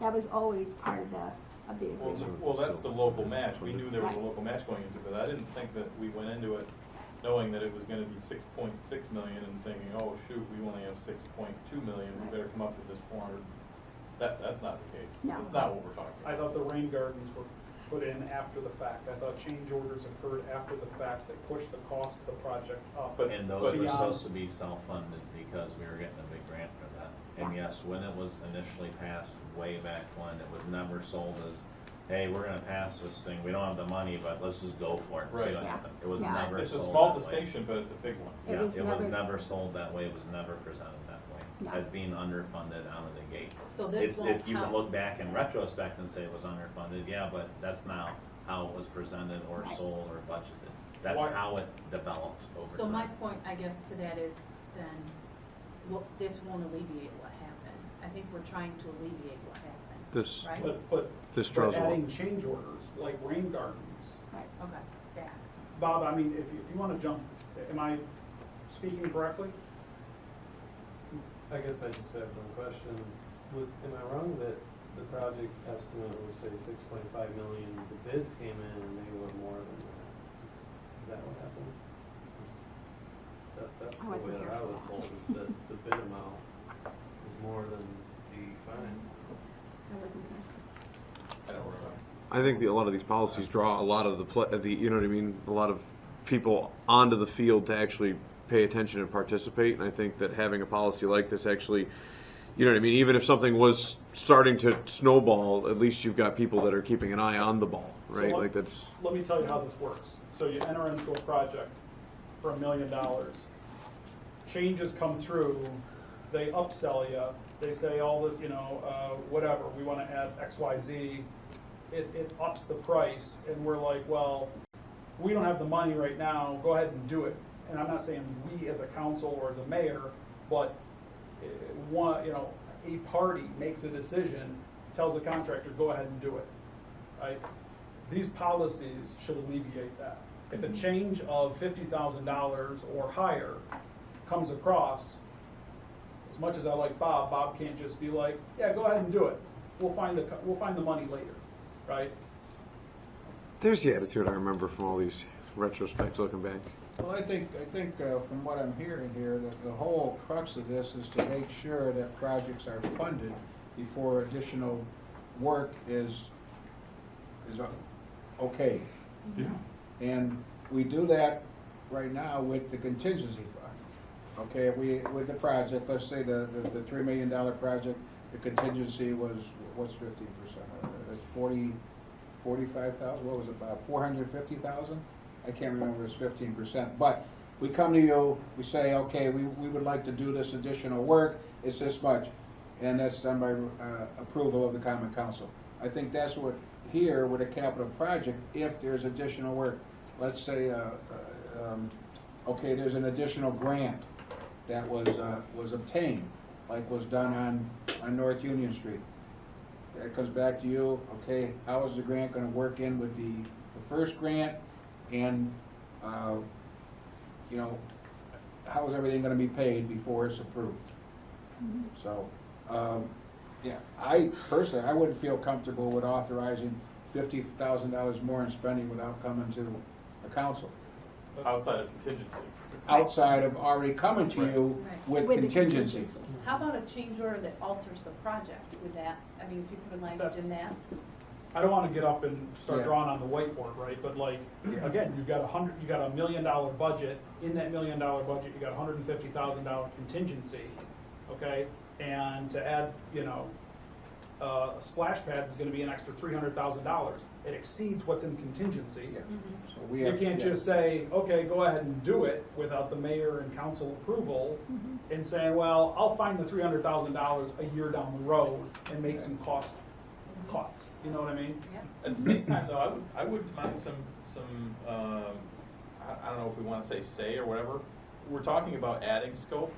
That was always part of the agreement. Well, that's the local match. We knew there was a Right. local match going into it, but I didn't think that we went into it knowing that it was gonna be 6.6 million and thinking, oh, shoot, we only have 6.2 million, we better come up with this 400. That's not the case. No. That's not what we're talking I about. thought the rain gardens were put in after the fact. I thought change orders occurred after the fact that pushed the cost of the project up. And those were supposed to be self-funded because we were getting a big grant for that. And Yeah. yes, when it was initially passed, way back when, it was never sold as, hey, we're gonna pass this thing, we don't have the money, but let's just go for it and see Right. what Yeah. happens. It was Yeah. never It's a sold small that way. distinction, but it's a big one. It Yeah, was it was never- never sold that way, it was never presented that way, No. as being underfunded out of the gate. So this won't If you can count. look back in retrospect and say it was underfunded, yeah, but that's not how it was presented or Right. sold or budgeted. That's Why- how it developed over So time. my point, I guess, to that is then, well, this won't alleviate what happened. I think we're trying to alleviate what happened, This, right? But this draws a adding lot. change orders, like rain gardens. Right. Okay, that. Bob, I mean, if you want to jump, am I speaking correctly? I guess I just have one question. Am I wrong that the project estimate was, say, 6.5 million, the bids came in and they were more than that? Is that what happened? That's I the wasn't way here that I for was that. told, is that the bid amount was more than the finance amount. I wasn't here. I don't remember. I think a lot of these policies draw a lot of the you know what I mean, a lot of people onto the field to actually pay attention and participate. And I think that having a policy like this actually, you know what I mean, even if something was starting to snowball, at least you've got people that are keeping an eye on the ball, right? So Like that's. Let me tell you how this works. So you enter into a project for $1 million. Changes come through, they upsell you, they say all this, whatever, we want to add X, Y, Z. It ups the price, and we're like, well, we don't have the money right now, go ahead and do it. And I'm not saying we as a council or as a mayor, but a party makes a decision, tells the contractor, go ahead and do it, right? These policies should alleviate that. If a change of $50,000 or higher comes across, as much as I like Bob can't just be like, yeah, go ahead and do it. We'll find the money later, right? There's the attitude I remember from all these retrospects looking back. Well, I think from what I'm hearing here, that the whole crux of this is to make sure that projects are funded before additional work is okay. Yeah. And we do that right now with the contingency fund. Okay, with the project, let's say the $3 million project, the contingency was, what's 15%? That's 45,000, what was it, about 450,000? I can't remember, it's 15%. But we come to you, we say, okay, we would like to do this additional work, it's this much. And that's done by approval of the Common Council. I think that's what here with a capital project, if there's additional work, let's say, okay, there's an additional grant that was obtained, like was done on North Union Street. That comes back to you, okay, how is the grant gonna work in with the first grant, and, how is everything gonna be paid before it's approved? So, yeah, I personally, I wouldn't feel comfortable with authorizing $50,000 more in spending without coming to the council, Outside of contingency. outside of already coming to you Right. with the contingency. How about a change order that alters the project with that? I mean, if you put a language in that? I don't want to get up and start Yeah. drawing on the whiteboard, right? But like, again, you got $1 million budget. In that $1 million budget, you got $150,000 contingency, okay? And to add, splash pads is going to be an extra $300,000. It exceeds what's in contingency. Yeah. Mm-hmm. So we You have, can't yeah. just say, okay, go ahead and do it without the mayor and council approval, and saying, well, I'll find the $300,000 a year down the road and make some cost cuts. You know what I mean? Yeah. At the same time, though, I wouldn't mind some I don't know if we want to say or whatever, we're talking about adding scope.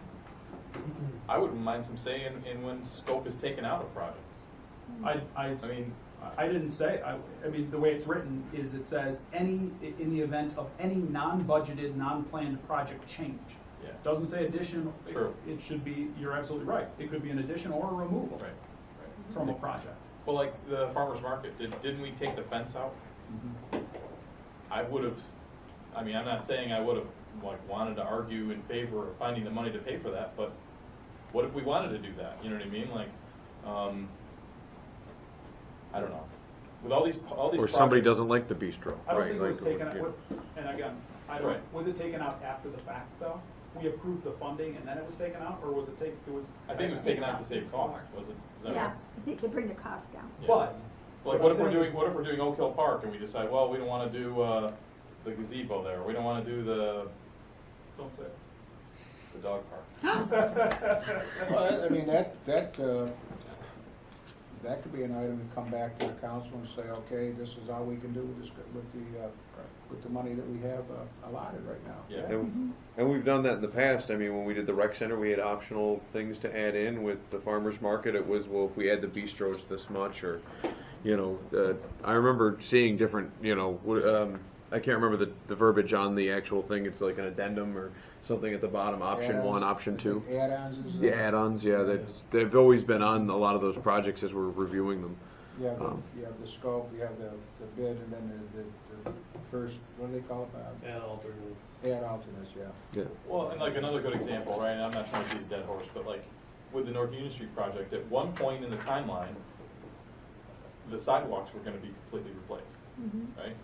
I wouldn't mind some say in when scope is taken out of projects. I mean, I didn't say, I mean, the way it's written is it says in the event of any non-budgeted, non-planned project change. Yeah. Doesn't say addition. True. It should be, you're absolutely right. It could be an addition or a removal right. from a project. Well, like the farmer's market, didn't we take the fence out? I would have, I mean, I'm not saying I would have wanted to argue in favor of finding the money to pay for that, but what if we wanted to do that? You know what I mean? Like, I don't know. With all these Or somebody doesn't like the bistro. I don't right, think it was like, taken yeah. out, and again, I don't, Right. was it taken out after the fact though? We approved the funding and then it was taken out, or was it I think it was taken out to save cost, was it? Is that Yeah, right? I think they bring the cost down. Yeah. But. Like, what if we're doing Oak Hill Park and we decide, well, we don't want to do the gazebo there, we don't want to do the dog park. Well, I mean, that could be an item to come back to the council and say, okay, this is all we can do with the money that we have allotted right now. Yeah. And we've done that in the past. I mean, when we did the rec center, we had optional things to add in. With the farmer's market, it was, well, if we add the bistro, it's this much, or, you know, I remember seeing different, you know, I can't remember the verbiage on the actual thing. It's like an addendum or something at the bottom, option Add-ons, 1, option 2. Add-ons is. The add-ons, yeah, they've always been on a lot of those projects as we're reviewing them. You have the scope, you have the bid, and then the first, what do they call it? Add alternates. Add alternates, yeah. Yeah. Well, and like another good example, right, and I'm not trying to beat a dead horse, but like with the North Union Street project, at one point in the timeline, the sidewalks were going to be completely replaced, right?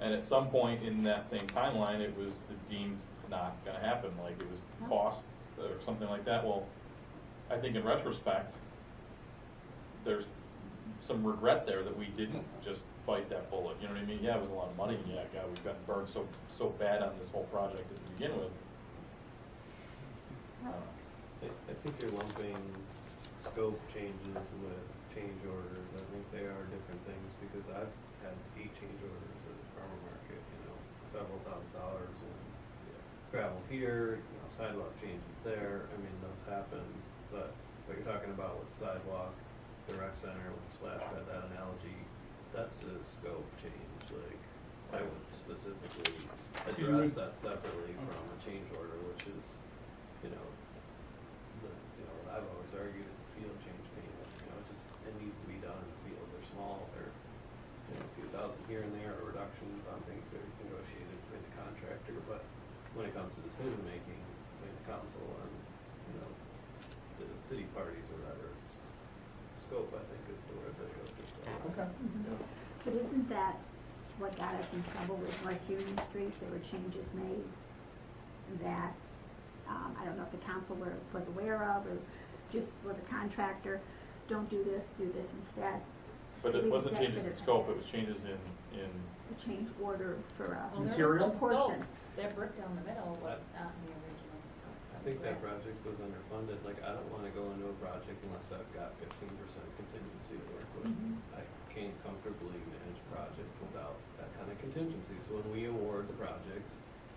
And at some point in that same timeline, it was deemed not going to happen, like it was cost or something like that. Well, I think in retrospect, there's some regret there that we didn't just bite that bullet. You know what I mean? Yeah, it was a lot of money. Yeah, God, we've gotten burned so bad on this whole project to begin with. I think you're lumping scope changes with change orders. I think they are different things because I've had 8 change orders at the farmer market, you know, several $1,000s and gravel here, you know, sidewalk changes there. I mean, those happen, but what you're talking about with sidewalk, the rec center with the splash pad, that analogy, that's a scope change. Like, I would specifically address that separately from a change order, which is, you know, what I've always argued is a field change payment. You know, it needs to be done in the field. They're small, they're, you know, a few thousand here and there, or reductions on things that are negotiated between the contractor. But when it comes to decision making between the council and, you know, the city parties or whatever, it's scope, I think, is the word that goes with that. Okay. But isn't that what got us in trouble with North Union Street? There were changes made that, I don't know if the council was aware of, or just with the contractor, don't do this, do this instead. But it wasn't changes in scope, it was changes in A change order for a Well, there was Material? some portion. scope. That brick down the middle was not in the original. I think that project was underfunded. Like, I don't wanna go into a project unless I've got 15% contingency to work with. I can't comfortably manage a project without that kind of contingency. So when we award the project,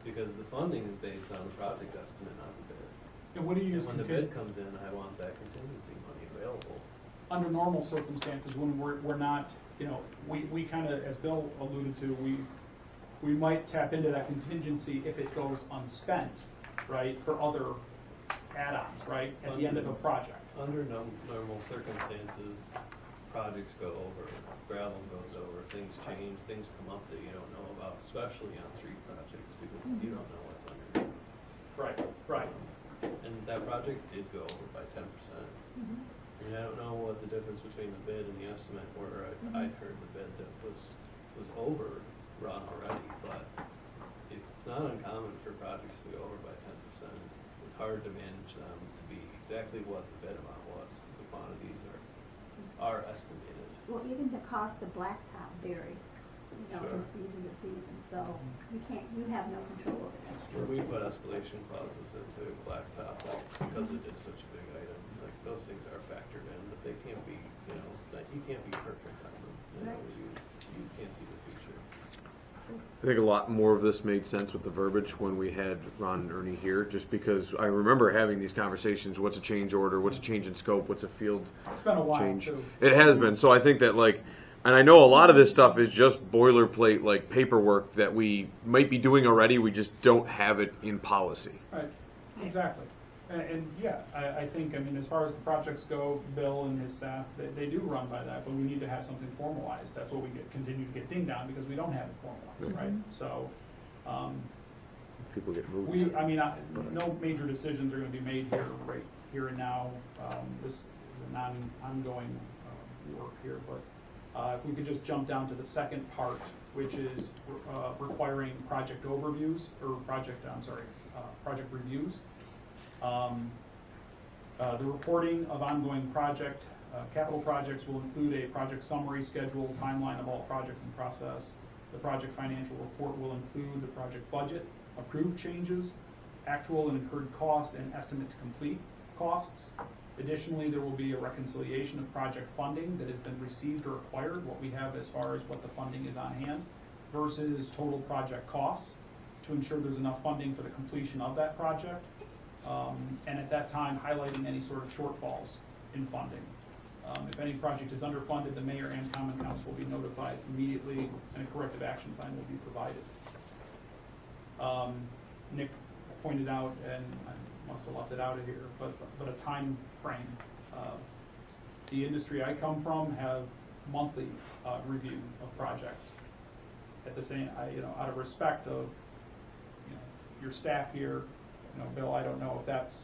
because the funding is based on the project estimate, not the bid. And what do you And use when the bid comes in, I want that contingency money available. under normal circumstances, when we're not, you know, we kind of, as Bill alluded to, we might tap into that contingency if it goes unspent, right, for other add-ons, right, at the end of a project. Under normal circumstances, projects go over, gravel goes over, things change, things come up that you don't know about, especially on street projects, because you don't know what's underneath. Right. And that project did go over by 10%. I mean, I don't know what the difference between the bid and the estimate were. I'd heard the bid that was overrun already, but it's not uncommon for projects to go over by 10%. It's hard to manage them to be exactly what the bid amount was, because the quantities are estimated. Well, even the cost of blacktop varies, you know, from Sure. season to season, so you have no control over that. Where we put escalation clauses into blacktop, like, because it is such a big item, like, those things are factored in, but they can't be, you know, you can't be perfect on them. You know, Right. you can't see the future. I think a lot more of this made sense with the verbiage when we had Ron and Ernie here, just because I remember having these conversations. What's a change order? What's a change in scope? What's a field It's been a while, change? too. It has been. So I think that, like, and I know a lot of this stuff is just boilerplate, like paperwork that we might be doing already. We just don't have it in policy. Right, exactly. And yeah, I think, I mean, as far as the projects go, Bill and his staff, they do run by that, but we need to have something formalized. That's what we continue to get dinged on, because we don't have it formalized, right? So, People get moved. no major decisions are gonna be made here and now. This is a ongoing work here, but if we could just jump down to the second part, which is requiring project overviews, or project reviews. The reporting of ongoing capital projects will include a project summary, schedule, timeline of all projects in process. The project financial report will include the project budget, approved changes, actual and incurred costs, and estimate to complete costs. Additionally, there will be a reconciliation of project funding that has been received or acquired, what we have as far as what the funding is on hand, versus total project costs, to ensure there's enough funding for the completion of that project. And at that time, highlighting any sort of shortfalls in funding. If any project is underfunded, the mayor and common council will be notified immediately, and a corrective action plan will be provided. Nick pointed out, and I must have left it out of here, but a time frame. The industry I come from have monthly review of projects. At the same, out of respect of your staff here. Bill, I don't know if that's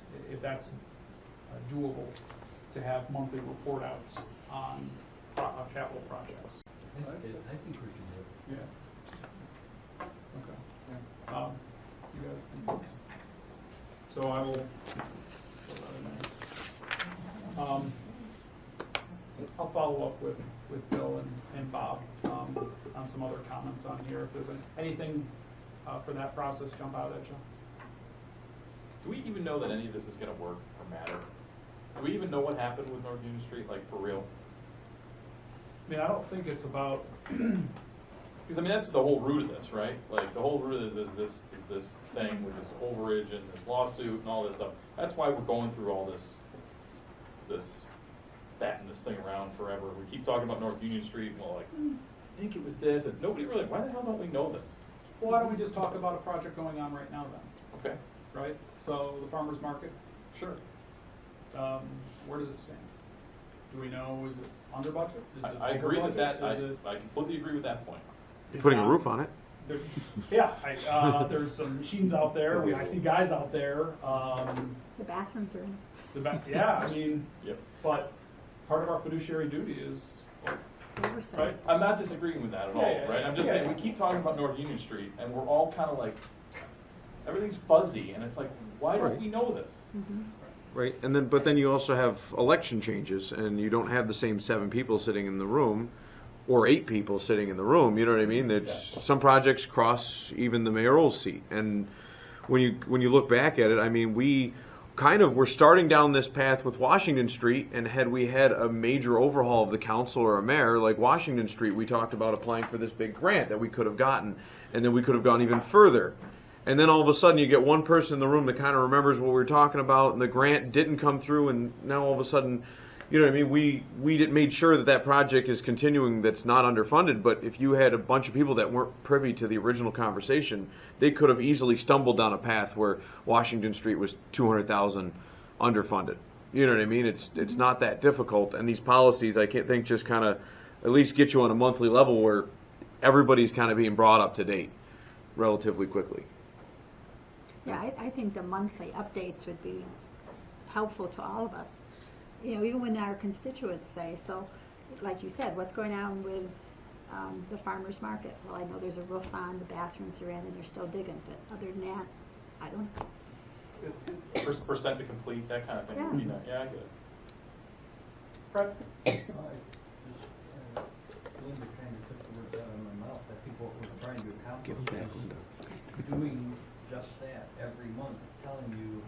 doable to have monthly report outs on capital projects. I think we can do it. Yeah. Okay. You guys think this? So I will. I'll follow up with Bill and Bob on some other comments on here. If there's anything for that process jump out at you. Do we even know that any of this is gonna work or matter? Do we even know what happened with North Union Street, like, for real? I mean, I don't think it's about. Because I mean, that's the whole root of this, right? Like, the whole root is this thing with this overage and this lawsuit and all this stuff. That's why we're going through all this batting this thing around forever. We keep talking about North Union Street, and we're like, I think it was this, and nobody really. Why the hell don't we know this? Well, why don't we just talk about a project going on right now then? Okay. Right? So the farmer's market, Sure. where does it stand? Do we know, is it under budget? Is it I over agree with budget? that. Is it- I completely agree with that point. You're putting a roof on it. Yeah, there's some machines out there, I see guys out there, The bathrooms are in. yeah, I mean, Yep. but part of our fiduciary duty is, Oversight. right? I'm not disagreeing with that at all, Yeah, yeah, right? I'm just yeah, saying, yeah. we keep talking about North Union Street, and we're all kind of like, everything's fuzzy, and it's like, why don't Right. we know this? Right, but then you also have election changes, and you don't have the same 7 people sitting in the room, or 8 people sitting in the room. You know what I mean? Some projects cross even the mayoral seat, and when you look back at it, I mean, we're starting down this path with Washington Street, and had we had a major overhaul of the council or a mayor like Washington Street, we talked about applying for this big grant that we could have gotten, and then we could have gone even further. And then all of a sudden you get one person in the room that kind of remembers what we were talking about, and the grant didn't come through, and now all of a sudden, you know what I mean, we made sure that project is continuing, that's not underfunded. But if you had a bunch of people that weren't privy to the original conversation, they could have easily stumbled down a path where Washington Street was $200,000 underfunded. You know what I mean? It's not that difficult, and these policies, I can't think, just kind of at least get you on a monthly level where everybody's kind of being brought up to date relatively quickly. Yeah, I think the monthly updates would be helpful to all of us. Even when our constituents say, so, like you said, what's going on with the farmer's market? Well, I know there's a roof on, the bathrooms are in, and they're still digging, but other than that, I don't know. Percent to complete, that kind of thing would be nice. Yeah, I get it. Fred? Linda kind of took the words out of my mouth. I think what we're trying to Give them back, Linda. accomplish is doing just that every month, telling you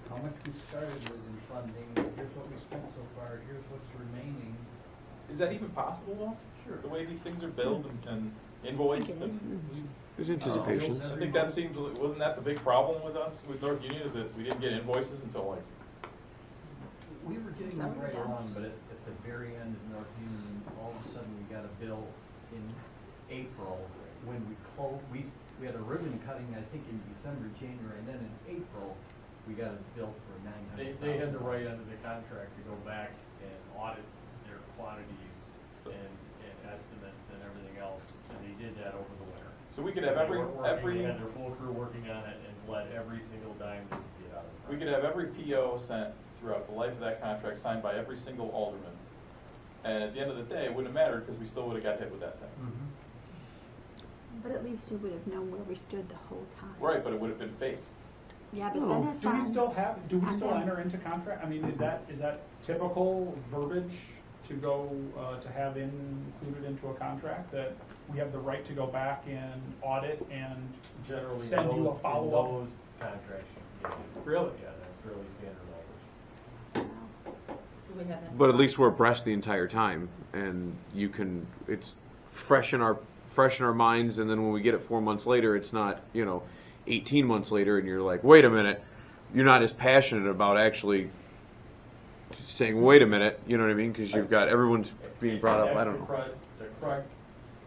how much we started with in funding, here's what we spent so far, here's what's remaining. Is that even possible though? Sure. The way these things are built and invoiced. think it is. And There's anticipation. I think that seems, wasn't that the big problem with us, with North Union, is that we didn't get invoices until like, We were getting Is that them what right we got? along, but at the very end of North Union, all of a sudden we got a bill in April when we had a ribbon cutting, I think in December, January, and then in April, we got a bill for $900,000. They had the right under the contract to go back and audit their quantities and estimates and everything else, and they did that over the winter. so we could have They had their full crew working on it and let every single dime they could get out of it. we could have every PO sent throughout the life of that contract signed by every single alderman. And at the end of the day, it wouldn't have mattered because we still would have got hit with that thing. But at least you would have known where we stood the whole time. Right, but it would have been fake. Yeah, but No. then it's Do we on. still have, do we on still them. enter into contract? I mean, is that typical verbiage to go, to have included into a contract, that we have the right to go back and audit and Generally, send you a those, follow-up? in those contracts, you can. Really? Yeah, that's fairly standard language. Do we have that? But at least we're abreast the entire time, and you can. It's fresh in our minds, and then when we get it 4 months later, it's not 18 months later, and you're like, wait a minute, you're not as passionate about actually saying, wait a minute, you know what I mean? Because you've got everyone's being brought up. I don't know. The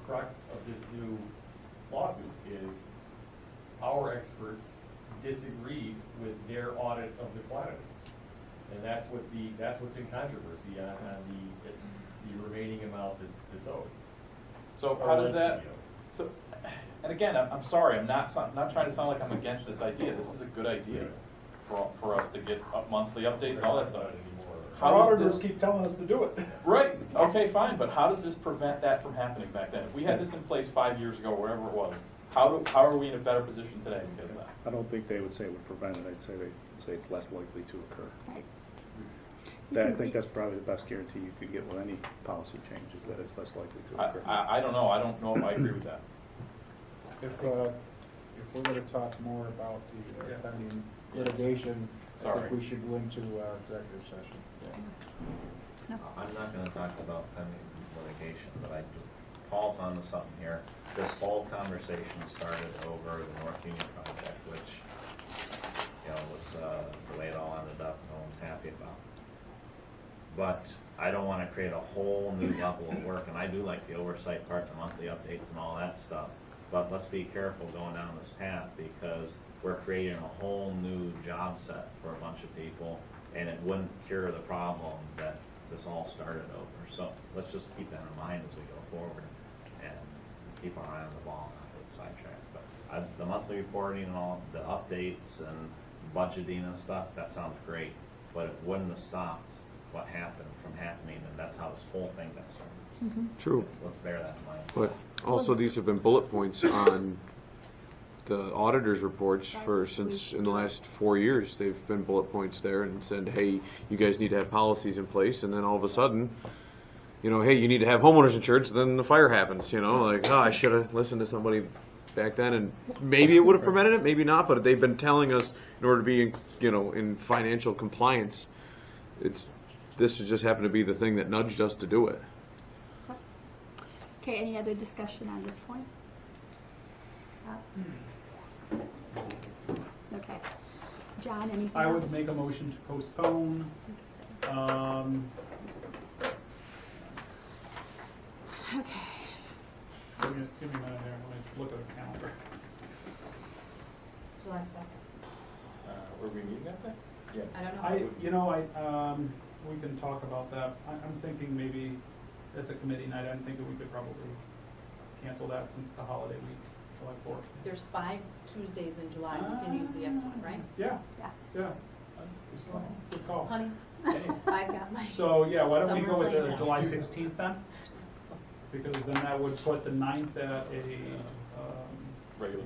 crux of this new lawsuit is our experts disagreed with their audit of the quantities. And that's what's in controversy on the remaining amount that's owed. So Or how does alleged that, to be owed. so, and again, I'm sorry, I'm not trying to sound like I'm against this idea. This is a good idea for us to get monthly updates, all that stuff. Our How does auditors this, keep telling us to do it. right, okay, fine, but how does this prevent that from happening back then? If we had this in place 5 years ago, wherever it was, how are we in a better position today because of that? I don't think they would say it would prevent it. I'd say they'd say it's less likely to occur. Right. I think that's probably the best guarantee you could get with any policy change, is that it's less likely to occur. I don't know. I don't know if I agree with that. If we're gonna talk more about the pending litigation, I Sorry. think we should go into executive session. Yeah. I'm not gonna talk about pending litigation, but Paul's onto something here. This whole conversation started over the North Union project, which, was the way it all ended up, no one's happy about. But I don't wanna create a whole new level of work, and I do like the oversight part, the monthly updates and all that stuff. But let's be careful going down this path, because we're creating a whole new job set for a bunch of people, and it wouldn't cure the problem that this all started over. So let's just keep that in mind as we go forward and keep our eye on the ball, not get sidetracked. But the monthly reporting and all the updates and budgeting and stuff, that sounds great, but it wouldn't have stopped what happened from happening, and that's how this whole thing got started. True. Let's bear that in mind. But also, these have been bullet points on the auditor's reports since in the last 4 years. They've been bullet points there and said, hey, you guys need to have policies in place. And then all of a sudden, hey, you need to have homeowners insurance. Then the fire happens. Like, I should have listened to somebody back then, and maybe it would have prevented it, maybe not. But they've been telling us in order to be, in financial compliance, this just happened to be the thing that nudged us to do it. Okay, any other discussion on this point? Okay. John, anything I else? would make a motion to postpone. Okay. Give me a minute here, let me look at the calendar. July 2nd. Were we meeting that day? Yeah. I don't know. We can talk about that. I'm thinking maybe it's a committee night. I'm thinking we could probably cancel that since it's a holiday week, July 4th. There's 5 Tuesdays in July. We can use the extra one, right? Yeah, Yeah. yeah. Good call. Honey, Hey. I've got my. So, yeah, why don't we Summer go with the playground. July 16th then? Because then that would put the 9th at a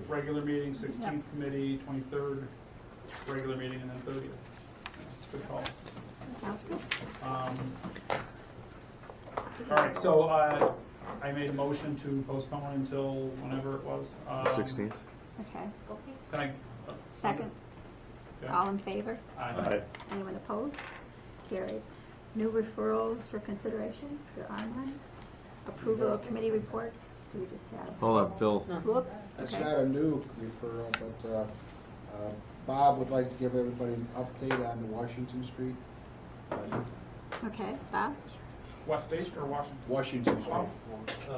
regular meeting, 16th Yep. committee, 23rd regular meeting, and then 30th. Good call. Sounds good. All right, so I made a motion to postpone until whenever it was. 16th. Okay. Can I? Second. Okay. All in favor? Aye. Anyone opposed? Carried. New referrals for consideration for online. Approval of committee reports. Do we just have? Hold on, Bill. Whoop, It's okay. not a new referral, but Bob would like to give everybody an update on the Washington Street. Okay, Bob? West State or Washington? Washington Wow. Street.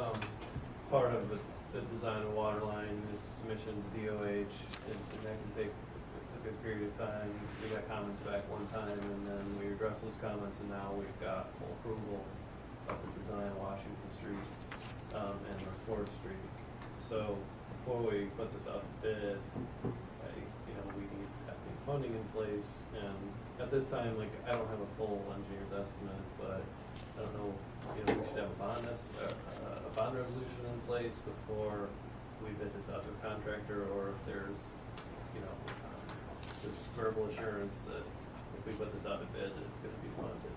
Part of the design of water line is a submission to DOH, and that can take a good period of time. We got comments back one time, and then we addressed those comments, and now we've got full approval of the design of Washington Street, and North Fourth Street. So before we put this out to bid, we need to have the funding in place, and at this time, like, I don't have a full engineer's estimate, but I don't know, we should have a bond resolution in place before we bid this out to a contractor, or if there's, just verbal assurance that if we put this out to bid, that it's gonna be funded.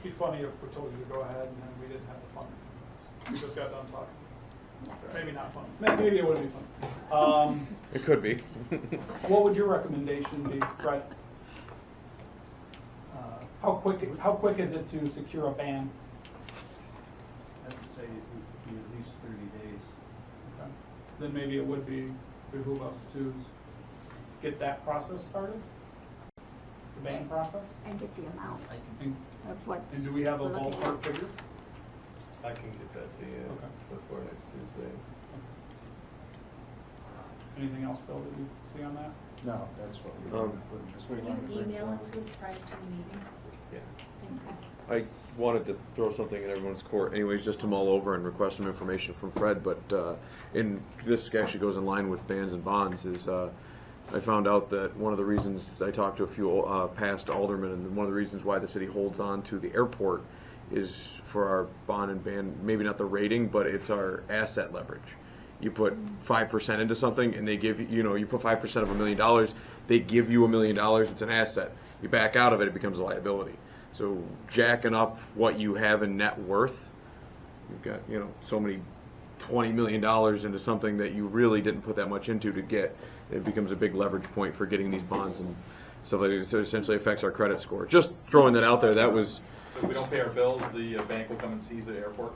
It'd be funny if we told you to go ahead and then we didn't have the funding. We just got done talking. Maybe not fun. Maybe it would be fun. It could be. What would your recommendation be, Fred? How quick is it to secure a ban? I would say it would be at least 30 days. Okay. Then maybe it would behoove us to get that process started, the ban process. And get the amount And, of what. and do we have a we're looking ballpark at. figure? I can get that to you Okay. before next Tuesday. Anything else, Bill, that you see on that? No, that's what we Um, want to put in. That's what we Can wanted to you bring email forward. it to us prior to the meeting? Yeah. Okay. I wanted to throw something in everyone's court anyways, just to mull over and request some information from Fred, but this actually goes in line with bans and bonds, is I found out that one of the reasons, I talked to a few past aldermen, and one of the reasons why the city holds on to the airport is for our bond and ban, maybe not the rating, but it's our asset leverage. You put 5% into something and they give you, you put 5% of $1 million, they give you $1 million, it's an asset. You back out of it, it becomes a liability. So jacking up what you have in net worth, you've got, so many $20 million into something that you really didn't put that much into to get, it becomes a big leverage point for getting these bonds and stuff like that. So it essentially affects our credit score. Just throwing that out there, that was... So if we don't pay our bills, the bank will come and seize the airport?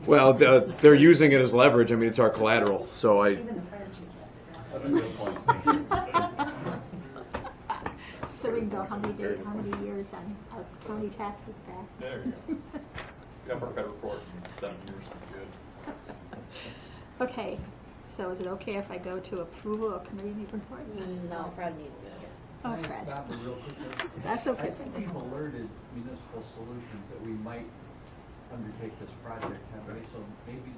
Well, they're using it as leverage. I mean, it's our collateral. So Even the fire chief has to That's a good point. So we can go how many years on our county taxes back? There you go. We have our credit report in 7 years, good. Okay, so is it okay if I go to approval of committee reports? No, Fred needs it. Oh, Can I Fred. stop it real quick? That's okay. I think we've alerted Municipal Solutions that we might undertake this project, haven't we? So maybe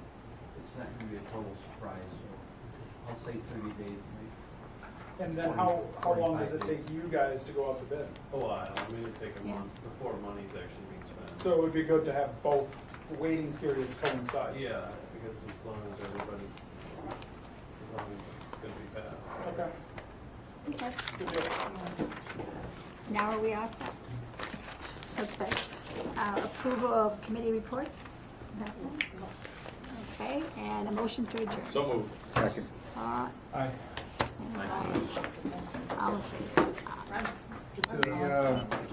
it's not going to be a total surprise. So I'll say 30 days. Maybe. And then how long does it take you guys to go out to bid? A while. I mean, it'd take a Yeah. month before money's actually being spent. So it would be good to have both waiting periods coincide. Yeah, because as long as everybody, as long as it's going to be passed. Okay. Okay. Good deal. Now are we all set? Okay. Approval of committee reports? Nothing? Okay, and a motion to adjourn. So moved. Second. Aye. Aye. And Ryan. All in favor? Aye. Russ? The,